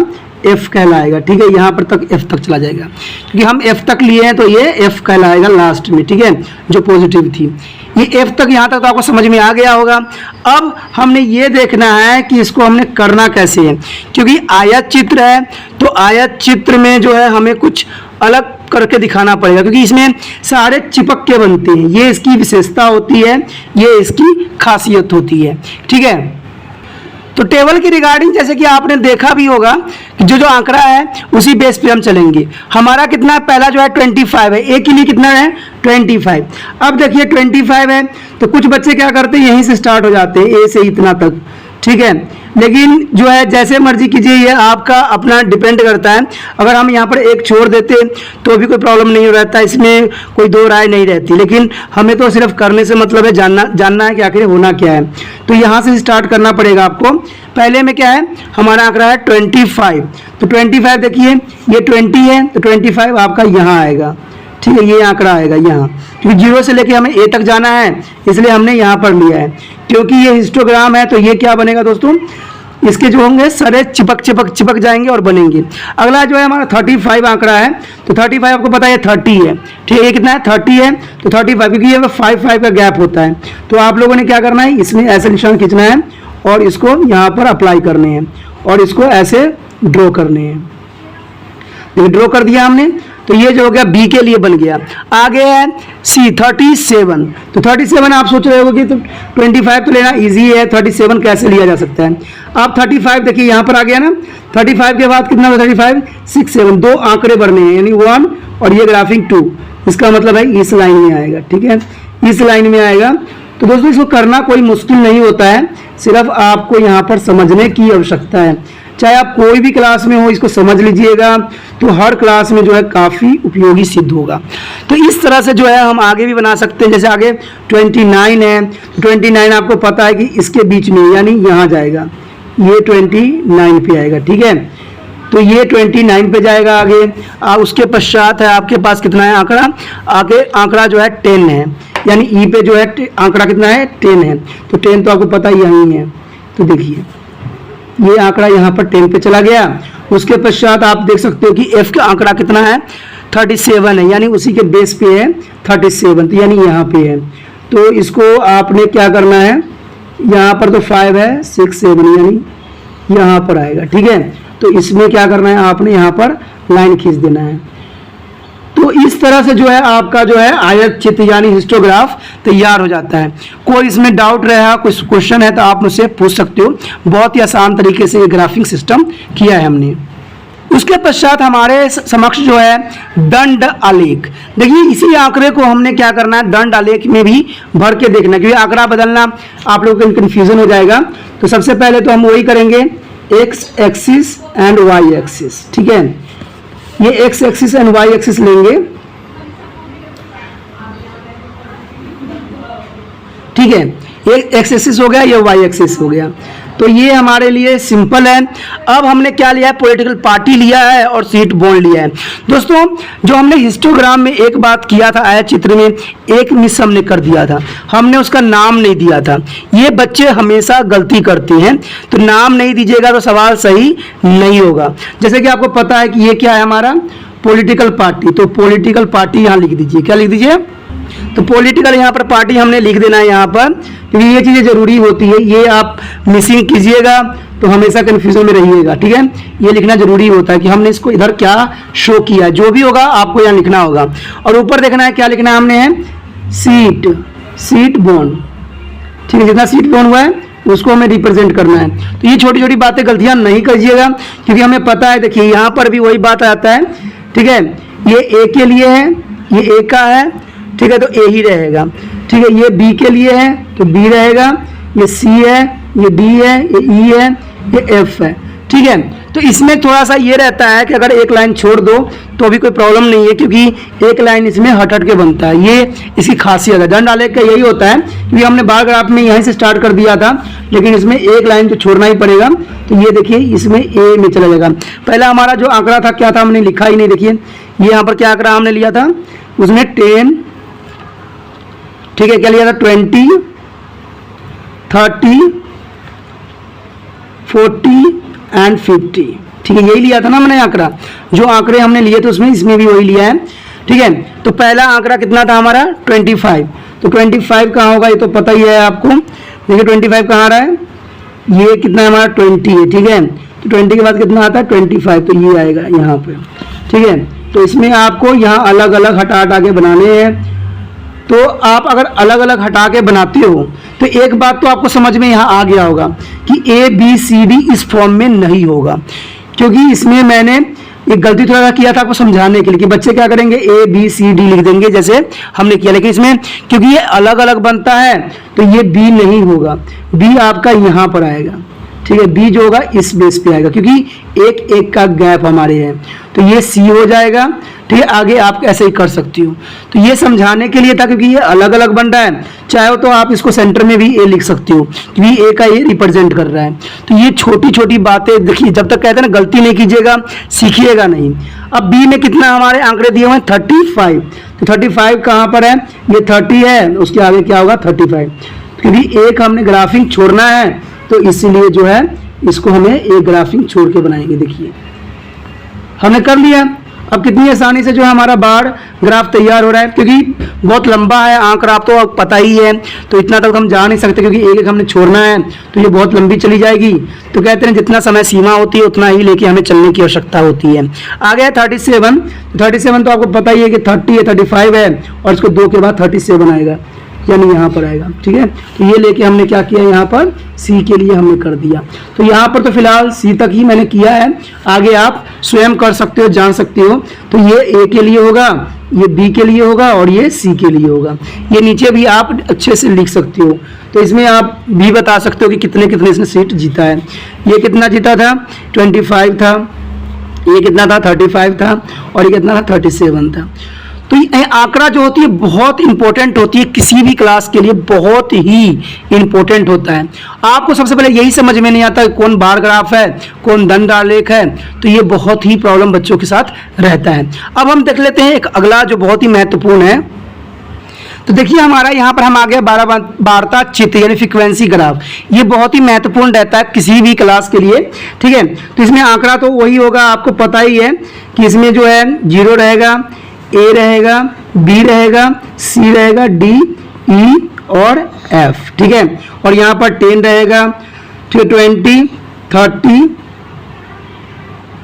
Speaker 1: F कहलाएगा, ठीक है। यहाँ पर तक F तक चला जाएगा, क्योंकि हम F तक लिए हैं तो ये F कहलाएगा लास्ट में, ठीक है, जो पॉजिटिव थी। ये F तक, यहाँ तक तो आपको समझ में आ गया होगा। अब हमने ये देखना है कि इसको हमने करना कैसे है, क्योंकि आयत चित्र है तो आयत चित्र में जो है हमें कुछ अलग करके दिखाना पड़ेगा, क्योंकि इसमें सारे चिपक के बनते हैं। ये इसकी विशेषता होती है, ये इसकी खासियत होती है। ठीक है, तो टेबल की रिगार्डिंग जैसे कि आपने देखा भी होगा कि जो जो आंकड़ा है उसी बेस पे हम चलेंगे। हमारा कितना है, पहला जो है 25 है, ए के लिए कितना है 25। अब देखिए 25 है तो कुछ बच्चे क्या करते हैं, यहीं से स्टार्ट हो जाते हैं, ए से इतना तक। ठीक है, लेकिन जो है जैसे मर्जी कीजिए, ये आपका अपना डिपेंड करता है। अगर हम यहाँ पर एक छोड़ देते तो भी कोई प्रॉब्लम नहीं रहता, इसमें कोई दो राय नहीं रहती, लेकिन हमें तो सिर्फ करने से मतलब है, जानना है कि आखिर होना क्या है। तो यहाँ से स्टार्ट करना पड़ेगा आपको। पहले में क्या है, हमारा आंकड़ा है 25, तो 25 देखिए ये 20 है तो 25 आपका यहाँ आएगा। ठीक है, ये आंकड़ा आएगा यहाँ, क्योंकि 0 से लेके हमें ए तक जाना है, इसलिए हमने यहाँ पर लिया है। क्योंकि ये हिस्टोग्राम है तो ये क्या बनेगा दोस्तों, इसके जो होंगे सारे चिपक जाएंगे और बनेंगे। अगला जो है हमारा 35 आंकड़ा है, तो 35 आपको पता है 30 है। ठीक है, ये कितना है 30 है तो 35, क्योंकि ये 5 का गैप होता है। तो आप लोगों ने क्या करना है, इसमें ऐसे निशान खींचना है और इसको यहाँ पर अप्लाई करने हैं और इसको ऐसे ड्रॉ करने हैं। देखिए ड्रॉ कर दिया हमने, तो ये जो हो गया बी के लिए बन गया। आगे है सी 37, तो 37 आप सोच रहे हो कि तो 25 तो लेना इजी है, 37 कैसे लिया जा सकता है। आप 35 देखिए यहाँ पर आ गया ना, 35 के बाद कितना, 35 6 7 दो आंकड़े बढ़ने हैं, यानी 1 और ये ग्राफिंग 2, इसका मतलब है इस लाइन में आएगा। ठीक है, इस लाइन में आएगा। तो दोस्तों इसको करना कोई मुश्किल नहीं होता है, सिर्फ आपको यहाँ पर समझने की आवश्यकता है। चाहे आप कोई भी क्लास में हो, इसको समझ लीजिएगा तो हर क्लास में जो है काफ़ी उपयोगी सिद्ध होगा। तो इस तरह से जो है हम आगे भी बना सकते हैं। जैसे आगे 29 है, 29 आपको पता है कि इसके बीच में यानी यहाँ जाएगा, ये 29 पे आएगा। ठीक है, तो ये 29 पे जाएगा आगे। उसके पश्चात है आपके पास कितना है आंकड़ा, आगे आंकड़ा जो है 10 है, यानी ई पे जो है आंकड़ा कितना है 10 है, तो 10 तो आपको पता ही यहीं है। तो देखिए ये आंकड़ा यहाँ पर 10 पे चला गया। उसके पश्चात आप देख सकते हो कि एफ का आंकड़ा कितना है 37 है, यानी उसी के बेस पे है 37, तो यानी यहाँ पे है। तो इसको आपने क्या करना है, यहाँ पर तो 5 है 6 7 यानी यहाँ पर आएगा। ठीक है, तो इसमें क्या करना है, आपने यहाँ पर लाइन खींच देना है। तो इस तरह से जो है आपका जो है आयत चित्र यानी हिस्टोग्राफ तैयार हो जाता है। कोई इसमें डाउट रहा, कुछ क्वेश्चन है तो आप मुझसे पूछ सकते हो। बहुत ही आसान तरीके से ये ग्राफिंग सिस्टम किया है हमने। उसके पश्चात हमारे समक्ष जो है दंड आलेख। देखिए इसी आंकड़े को हमने क्या करना है, दंड आलेख में भी भर के देखना, क्योंकि आंकड़ा बदलना आप लोगों को कन्फ्यूजन हो जाएगा। तो सबसे पहले तो हम वही करेंगे, X axis and Y axis. ठीक है, ये X axis and Y axis लेंगे। ठीक है, ये एक्स एक्सिस हो गया, ये वाई एक्सिस हो गया। तो ये हमारे लिए सिंपल है। अब हमने क्या लिया है, पॉलिटिकल पार्टी लिया है और सीट बॉन्ड लिया है। दोस्तों जो हमने हिस्टोग्राम में एक बात किया था, आयत चित्र में एक मिस हमने कर दिया था, हमने उसका नाम नहीं दिया था। ये बच्चे हमेशा गलती करते हैं, तो नाम नहीं दीजिएगा तो सवाल सही नहीं होगा। जैसे कि आपको पता है कि ये क्या है हमारा पॉलिटिकल पार्टी, तो पॉलिटिकल पार्टी यहाँ लिख दीजिए। क्या लिख दीजिए, तो पॉलिटिकल यहाँ पर पार्टी हमने लिख देना है यहाँ पर, क्योंकि ये चीज़ें जरूरी होती है। ये आप मिसिंग कीजिएगा तो हमेशा कन्फ्यूजन में रहिएगा। ठीक है, ये लिखना जरूरी होता है कि हमने इसको इधर क्या शो किया, जो भी होगा आपको यहाँ लिखना होगा। और ऊपर देखना है क्या लिखना है हमने, है सीट बॉन्ड। ठीक है, जितना सीट बॉन्ड हुआ है उसको हमें रिप्रेजेंट करना है। तो ये छोटी छोटी बातें गलतियाँ नहीं करिएगा, क्योंकि हमें पता है। देखिए यहाँ पर भी वही बात आता है। ठीक है, ये ए के लिए है, ये ए का है, ठीक है, तो ए ही रहेगा। ठीक है, ये बी के लिए है तो बी रहेगा, ये सी है, ये डी है, ये ई है, ये एफ है। ठीक है, तो इसमें थोड़ा सा ये रहता है कि अगर एक लाइन छोड़ दो तो भी कोई प्रॉब्लम नहीं है, क्योंकि एक लाइन इसमें हट हट के बनता है। ये इसकी खासियत है। दंड आलेख का यही होता है, क्योंकि हमने बार ग्राफ में यहीं से स्टार्ट कर दिया था, लेकिन इसमें एक लाइन तो छोड़ना ही पड़ेगा। तो ये देखिए इसमें ए में चला जाएगा। पहला हमारा जो आंकड़ा था क्या था, हमने लिखा ही नहीं। देखिए ये यहाँ पर क्या आंकड़ा हमने लिया था, उसमें 10, ठीक है, क्या लिया था 20, 30, 40 एंड 50। ठीक है, यही लिया था ना हमने आंकड़ा। जो आंकड़े हमने लिए थे उसमें इसमें भी वही लिया है। ठीक है, तो पहला आंकड़ा कितना था हमारा 25, तो 25 कहाँ होगा, ये तो पता ही है आपको। देखिए 25 कहाँ आ रहा है, ये कितना है हमारा 20 है, ठीक है। तो 20 के बाद कितना आता है 25, तो ये आएगा यहाँ पे, ठीक है। तो इसमें आपको यहाँ अलग अलग हटा हटा के बनाने हैं। तो आप अगर अलग अलग हटा के बनाते हो तो एक बात तो आपको समझ में यहाँ आ गया होगा कि ABCD इस फॉर्म में नहीं होगा, क्योंकि इसमें मैंने एक गलती थोड़ा किया था आपको समझाने के लिए कि बच्चे क्या करेंगे ABCD लिख देंगे जैसे हमने किया, लेकिन इसमें क्योंकि ये अलग अलग बनता है तो ये B नहीं होगा, B आपका यहाँ पर आएगा, ठीक है। B जो होगा इस बेस पे आएगा, क्योंकि एक एक का गैप हमारे है, तो ये C हो जाएगा, ठीक है। आगे आप ऐसे ही कर सकती हो। तो ये समझाने के लिए था, क्योंकि ये अलग अलग बन रहा है, चाहे तो आप इसको सेंटर में भी A लिख सकती हो, क्योंकि A का ये रिप्रेजेंट कर रहा है। तो ये छोटी छोटी बातें देखिए, जब तक कहते हैं ना गलती नहीं कीजिएगा सीखिएगा नहीं। अब B में कितना हमारे आंकड़े दिए हुए हैं 35, तो 35 कहाँ पर है, ये 30 है, उसके आगे क्या होगा 35, क्योंकि एक हमने ग्राफिंग छोड़ना है, तो इसीलिए जो है इसको हमें एक ग्राफिंग छोड़ के बनाएंगे। देखिए हमने कर लिया। अब कितनी आसानी से जो है हमारा बार ग्राफ तैयार हो रहा है, क्योंकि बहुत लंबा है आंकड़ा, आप तो पता ही है, तो इतना तक हम जा नहीं सकते, क्योंकि एक एक हमने छोड़ना है तो ये बहुत लंबी चली जाएगी। तो कहते हैं जितना समय सीमा होती है उतना ही लेके हमें चलने की आवश्यकता होती है। आ गया 37, 37 तो आपको पता ही है कि 30 है, 35 है, और इसको 2 के बाद 37 आएगा, यानी यहाँ पर आएगा, ठीक है। तो ये लेके हमने क्या किया, यहाँ पर C के लिए हमने कर दिया। तो यहाँ पर तो फिलहाल C तक ही मैंने किया है, आगे आप स्वयं कर सकते हो, जान सकते हो। तो ये A के लिए होगा, ये B के लिए होगा, और ये C के लिए होगा। ये नीचे भी आप अच्छे से लिख सकते हो। तो इसमें आप भी बता सकते हो कि कितने कितने इसने सीट जीता है। ये कितना जीता था 25 था, ये कितना था 35 था, और ये कितना था 37 था। तो ये आंकड़ा जो होती है बहुत इंपॉर्टेंट होती है, किसी भी क्लास के लिए बहुत ही इंपॉर्टेंट होता है। आपको सबसे पहले यही समझ में नहीं आता कौन बार ग्राफ है, कौन दंड आलेख है, तो ये बहुत ही प्रॉब्लम बच्चों के साथ रहता है। अब हम देख लेते हैं एक अगला जो बहुत ही महत्वपूर्ण है। तो देखिए हमारा यहाँ पर हम आ गए वार्ता चित्र यानी फ्रीक्वेंसी ग्राफ। ये बहुत ही महत्वपूर्ण रहता है किसी भी क्लास के लिए, ठीक है। तो इसमें आंकड़ा तो वही होगा, आपको पता ही है कि इसमें जो है 0 रहेगा, A रहेगा, B रहेगा, C रहेगा, D, E और F, ठीक है। और यहाँ पर 10 रहेगा, ठीक है, 20, 30,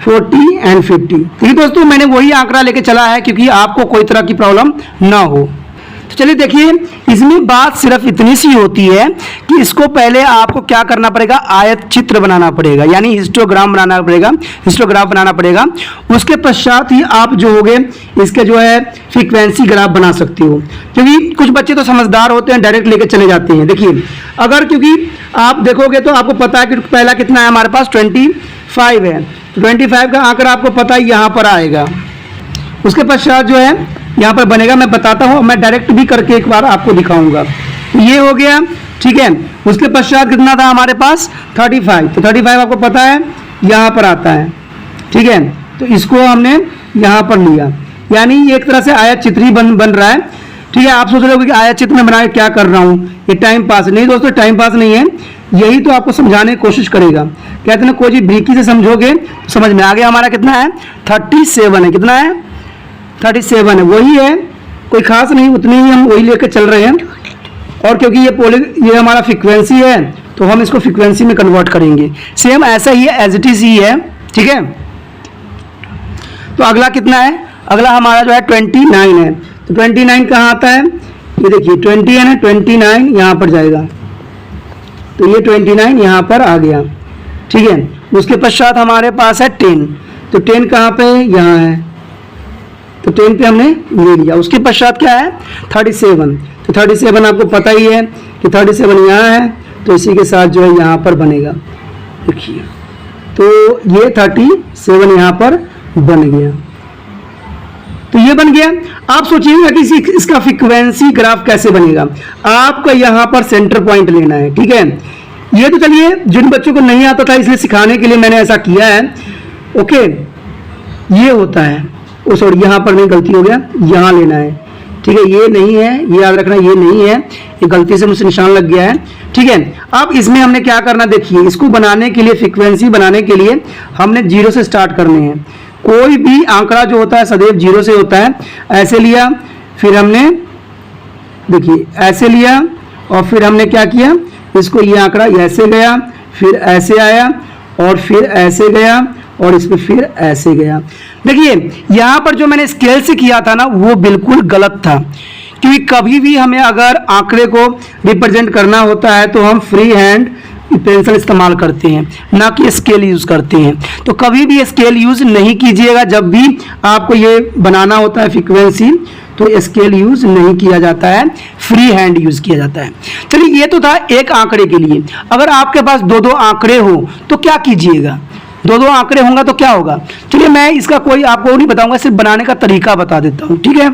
Speaker 1: 40 एंड 50। ठीक है दोस्तों, मैंने वही आंकड़ा लेके चला है क्योंकि आपको कोई तरह की प्रॉब्लम ना हो। तो चलिए देखिए, इसमें बात सिर्फ इतनी सी होती है कि इसको पहले आपको क्या करना पड़ेगा, आयत चित्र बनाना पड़ेगा, यानी हिस्टोग्राम बनाना पड़ेगा, हिस्टोग्राफ बनाना पड़ेगा। उसके पश्चात ही आप जो होगे इसके जो है फ्रीक्वेंसी ग्राफ बना सकते हो। क्योंकि कुछ बच्चे तो समझदार होते हैं, डायरेक्ट लेके चले जाते हैं। देखिए अगर क्योंकि आप देखोगे तो आपको पता है कि पहला कितना है हमारे पास 25 है, तो 25 का आंकड़ा आपको पता है यहाँ पर आएगा। उसके पश्चात जो है यहाँ पर बनेगा, मैं बताता हूँ, मैं डायरेक्ट भी करके एक बार आपको दिखाऊंगा। ये हो गया, ठीक है। उसके पश्चात कितना था हमारे पास 35, तो 35 आपको पता है यहाँ पर आता है, ठीक है। तो इसको हमने यहाँ पर लिया, यानी एक तरह से आयत चित्र ही बन रहा है, ठीक है। आप सोच रहे हो कि आयत चित्र में बना के क्या कर रहा हूँ, ये टाइम पास नहीं दोस्तों, टाइम पास नहीं है, यही तो आपको समझाने की कोशिश करेगा। कहते हैं कोई चीज बारीकी से समझोगे तो समझ में आ गया। हमारा कितना है 37 है, कितना है 37 है, वही है, कोई खास नहीं, उतनी ही हम वही लेकर चल रहे हैं। और क्योंकि ये हमारा फ्रीक्वेंसी है तो हम इसको फ्रीक्वेंसी में कन्वर्ट करेंगे, सेम ऐसा ही है, एज इट इज ही है, ठीक है। तो अगला कितना है, अगला हमारा जो है 29 है। तो 29 कहाँ आता है, ये देखिए 20 है ना, 29 यहाँ पर जाएगा, तो ये 29 यहाँ पर आ गया, ठीक है। उसके पश्चात हमारे पास है 10, तो 10 कहाँ पे है, यहाँ है, तो 10 पे हमने ले लिया। उसके पश्चात क्या है 37, तो 37 आपको पता ही है कि 37 यहाँ है, तो इसी के साथ जो है यहाँ पर बनेगा, देखिए। तो ये 37 यहाँ पर बन गया, तो ये बन गया। आप सोचिएगा कि इसका फ्रीक्वेंसी ग्राफ कैसे बनेगा। आपको यहाँ पर सेंटर पॉइंट लेना है, ठीक है। ये तो चलिए जिन बच्चों को नहीं आता था इसलिए सिखाने के लिए मैंने ऐसा किया है, ओके। ये होता है, ओ सॉरी यहाँ पर नहीं, गलती हो गया, यहाँ लेना है, ठीक है। ये नहीं है, ये याद रखना, ये नहीं है, ये गलती से मुझसे निशान लग गया है, ठीक है। अब इसमें हमने क्या करना, देखिए इसको बनाने के लिए, फ्रीक्वेंसी बनाने के लिए हमने 0 से स्टार्ट करने हैं। कोई भी आंकड़ा जो होता है सदैव 0 से होता है, ऐसे लिया, फिर हमने देखिए ऐसे लिया और फिर हमने क्या किया, इसको ये आंकड़ा ऐसे गया, फिर ऐसे आया और फिर ऐसे गया और इस पे फिर ऐसे गया। देखिए यहाँ पर जो मैंने स्केल से किया था ना वो बिल्कुल गलत था, क्योंकि कभी भी हमें अगर आंकड़े को रिप्रेजेंट करना होता है तो हम फ्री हैंड पेंसिल इस्तेमाल करते हैं, ना कि स्केल यूज़ करते हैं। तो कभी भी स्केल यूज़ नहीं कीजिएगा, जब भी आपको ये बनाना होता है फ्रीक्वेंसी तो स्केल यूज़ नहीं किया जाता है, फ्री हैंड यूज़ किया जाता है। चलिए ये तो था एक आंकड़े के लिए। अगर आपके पास दो दो आंकड़े हो तो क्या कीजिएगा, दो दो आंकड़े होंगे तो क्या होगा। चलिए मैं इसका कोई आपको नहीं बताऊंगा, सिर्फ बनाने का तरीका बता देता हूँ, ठीक है।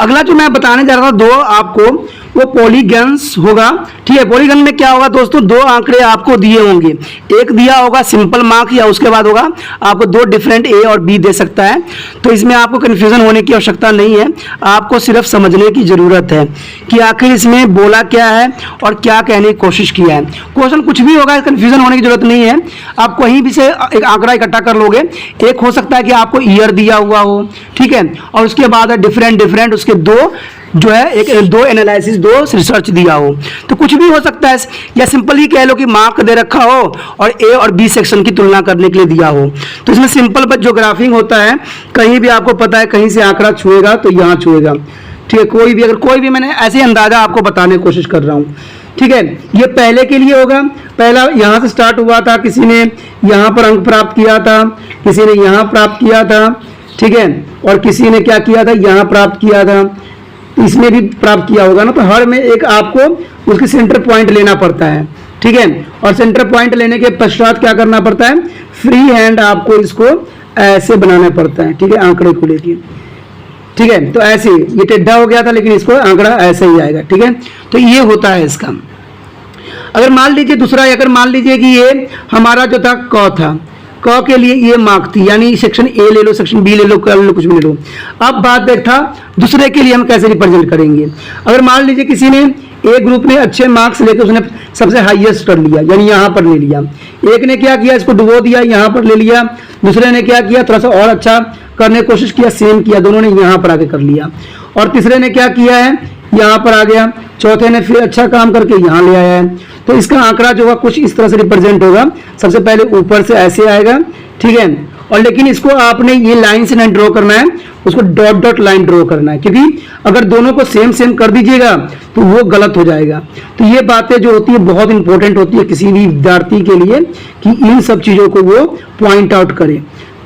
Speaker 1: अगला जो मैं बताने जा रहा था दो आपको, वो पॉलीगन्स होगा, ठीक है। पॉलीगन में क्या होगा दोस्तों, दो आंकड़े आपको दिए होंगे, एक दिया होगा सिंपल मार्क या उसके बाद होगा आपको दो डिफरेंट ए और बी दे सकता है। तो इसमें आपको कन्फ्यूजन होने की आवश्यकता नहीं है, आपको सिर्फ समझने की जरूरत है कि आखिर इसमें बोला क्या है और क्या कहने की कोशिश किया है। क्वेश्चन कुछ भी होगा, कन्फ्यूजन होने की जरूरत नहीं है, आप कहीं भी से एक आंकड़ा इकट्ठा कर लोगे। एक हो सकता है कि आपको ईयर दिया हुआ हो, ठीक है, और उसके बाद डिफरेंट उसके दो जो है एक दो एनालिसिस, दो रिसर्च दिया हो, तो कुछ भी हो सकता है। या सिंपल ही कह लो कि मार्क दे रखा हो और ए और बी सेक्शन की तुलना करने के लिए दिया हो। तो इसमें सिंपल जो ग्राफिंग होता है, कहीं भी आपको पता है कहीं से आंकड़ा छुएगा तो यहाँ छुएगा, ठीक है। कोई भी अगर कोई भी, मैंने ऐसे अंदाजा आपको बताने की कोशिश कर रहा हूँ, ठीक है। ये पहले के लिए होगा, पहला यहाँ से स्टार्ट हुआ था, किसी ने यहाँ पर अंक प्राप्त किया था, किसी ने यहाँ प्राप्त किया था, ठीक है, और किसी ने क्या किया था, यहाँ प्राप्त किया था, इसमें भी प्राप्त किया होगा ना। तो हर में एक आपको उसकी सेंटर पॉइंट लेना पड़ता है, ठीक है। और सेंटर पॉइंट लेने के पश्चात क्या करना पड़ता है, फ्री हैंड आपको इसको ऐसे बनाना पड़ता है, ठीक है, आंकड़े को लेके, ठीक है। तो ऐसे ये टेढ़ा हो गया था लेकिन इसको आंकड़ा ऐसे ही आएगा, ठीक है। तो ये होता है इसका। अगर मान लीजिए दूसरा, अगर मान लीजिए कि ये हमारा जो था क था, क के लिए ये मार्क थी, यानी सेक्शन ए ले लो, सेक्शन बी ले लो, कुछ भी ले लो। अब बात देखा दूसरे के लिए हम कैसे रिप्रेजेंट करेंगे। अगर मान लीजिए किसी ने ए ग्रुप में अच्छे मार्क्स लेके उसने सबसे हाईएस्ट कर लिया, यानी यहाँ पर ले लिया। एक ने क्या किया, इसको डुबो दिया, यहाँ पर ले लिया। दूसरे ने क्या किया, थोड़ा सा और अच्छा करने की कोशिश किया, सेम किया, दोनों ने यहाँ पर आके कर लिया। और तीसरे ने क्या किया है, यहाँ पर आ गया। चौथे ने फिर अच्छा काम करके यहाँ ले आया है। तो इसका आंकड़ा जो होगा कुछ इस तरह से रिप्रेजेंट होगा। सबसे पहले ऊपर से ऐसे आएगा, ठीक है, और लेकिन इसको आपने ये लाइन से नहीं ड्रॉ करना है, उसको डॉट डॉट लाइन ड्रॉ करना है, क्योंकि अगर दोनों को सेम सेम कर दीजिएगा तो वो गलत हो जाएगा। तो ये बातें जो होती है बहुत इंपॉर्टेंट होती है किसी भी विद्यार्थी के लिए, कि इन सब चीज़ों को वो पॉइंट आउट करे,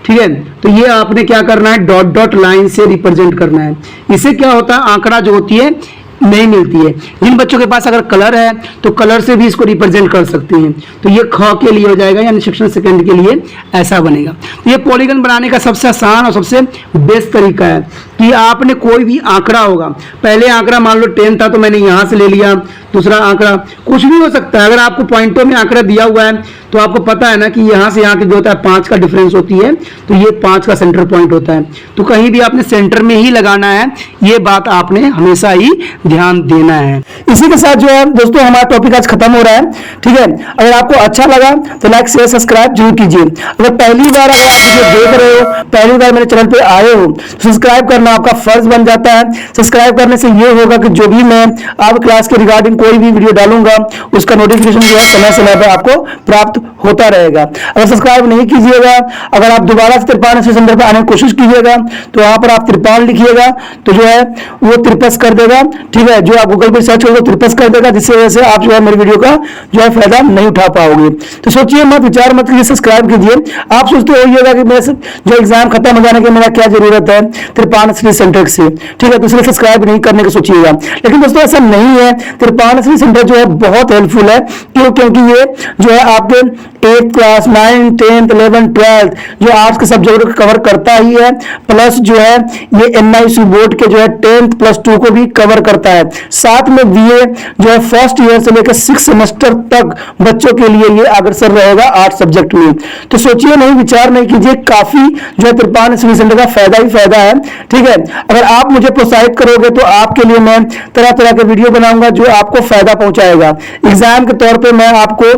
Speaker 1: ठीक है। तो ये आपने क्या करना है, डॉट डॉट लाइन से रिप्रेजेंट करना है। इससे क्या होता है, आंकड़ा जो होती है नहीं मिलती है। जिन बच्चों के पास अगर कलर है तो कलर से भी इसको रिप्रेजेंट कर सकते हैं। तो ये ख के लिए हो जाएगा, यानी सेक्शन सेकंड के लिए ऐसा बनेगा। तो ये पॉलीगन बनाने का सबसे आसान और सबसे बेस्ट तरीका है कि आपने कोई भी आंकड़ा होगा, पहले आंकड़ा मान लो 10 था तो मैंने यहाँ से ले लिया, दूसरा आंकड़ा कुछ भी हो सकता है। अगर आपको पॉइंटों में आंकड़ा दिया हुआ है तो आपको पता है ना कि यहाँ से यहाँ की जो होता है 5 का डिफरेंस होती है, तो ये 5 का सेंटर पॉइंट होता है। तो कहीं भी आपने सेंटर में ही लगाना है, ये बात आपने हमेशा ही ध्यान देना है। इसी के साथ जो है दोस्तों हमारा टॉपिक आज खत्म हो रहा है, ठीक है। अगर आपको अच्छा लगा तो लाइक शेयर सब्सक्राइब जरूर कीजिए। अगर पहली बार अगर आप वीडियो देख रहे हो, पहली बार मेरे चैनल पे आए हो, तो सब्सक्राइब करना आपका फर्ज बन जाता है। सब्सक्राइब करने से ये होगा कि जो भी मैं आप क्लास के रिगार्डिंग कोई भी वीडियो डालूंगा उसका नोटिफिकेशन जो है समय समय पर आपको प्राप्त होता रहेगा। अगर सब्सक्राइब नहीं कीजिएगा, अगर आप दोबारा से त्रिपाल सेंटर पर आने की कोशिश कीजिएगा तो वहां पर आप त्रिपाल लिखिएगा तो जो है वो त्रिपस कर देगा, ठीक है। जो आप गूगल पर सर्च करोगे त्रिपस कर देगा, जिससे वजह से आप जो है मेरी वीडियो का जो है फायदा नहीं उठा पाओगे। तो सोचिए मत, विचार मत कीजिए, सब्सक्राइब कीजिए। आप सोचते होइएगा कि मेरे जो एग्जाम खत्म हो जाने के मेरा क्या जरूरत है त्रिपाल सेंटर से, ठीक है, तो इसलिए सब्सक्राइब नहीं करने की सोचिएगा। लेकिन दोस्तों ऐसा नहीं है, त्रिपाल सेंटर जो है बहुत हेल्पफुल है। क्यों? क्योंकि ये जो है आपके 8th class 9th 10th 11th 12th जो आर्ट्स के सब्जेक्ट को कवर करता ही है, प्लस जो है ये NIC बोर्ड के जो है 10th + 2 को भी कवर करता है। साथ में BA जो है फर्स्ट ईयर से लेकर 6 सेमेस्टर तक बच्चों के लिए ये अग्रसर रहेगा आर्ट्स सब्जेक्ट में। तो सोचिए नहीं, विचार नहीं कीजिए, काफी जो है त्रिपाल सेंटर का फायदा ही फायदा है, ठीक है। अगर आप मुझे प्रोत्साहित करोगे तो आपके लिए मैं तरह तरह के वीडियो बनाऊंगा जो आपको आपको फायदा पहुंचाएगा। एग्जाम के तौर पे मैं आपको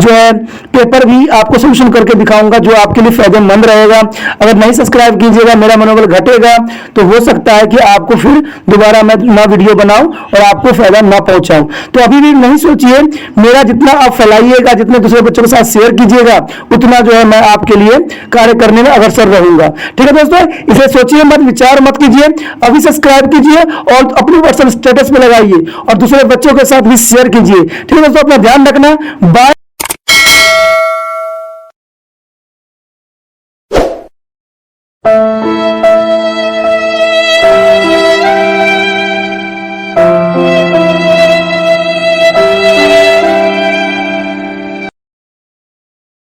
Speaker 1: जो है पेपर भी आपको सोल्यूशन करके दिखाऊंगा जो आपके लिए फायदेमंद रहेगा। अगर नहीं सब्सक्राइब कीजिएगा, मेरा मनोबल घटेगा, तो हो सकता है कि आपको फिर दोबारा मैं ना वीडियो बनाऊं और आपको फायदा ना पहुंचाऊं। तो अभी भी नहीं सोचिए, मेरा जितना आप फैलाइएगा, जितने दूसरे बच्चों के साथ शेयर कीजिएगा, उतना जो है मैं आपके लिए कार्य करने में अग्रसर रहूंगा। ठीक है दोस्तों, इसे सोचिए मत, विचार मत कीजिए, अभी सब्सक्राइब कीजिए और अपनी व्हाट्सएप स्टेटस पे लगाइए और दूसरे बच्चों के साथ भी शेयर कीजिए। ठीक है दोस्तों, अपना ध्यान रखना। बाय।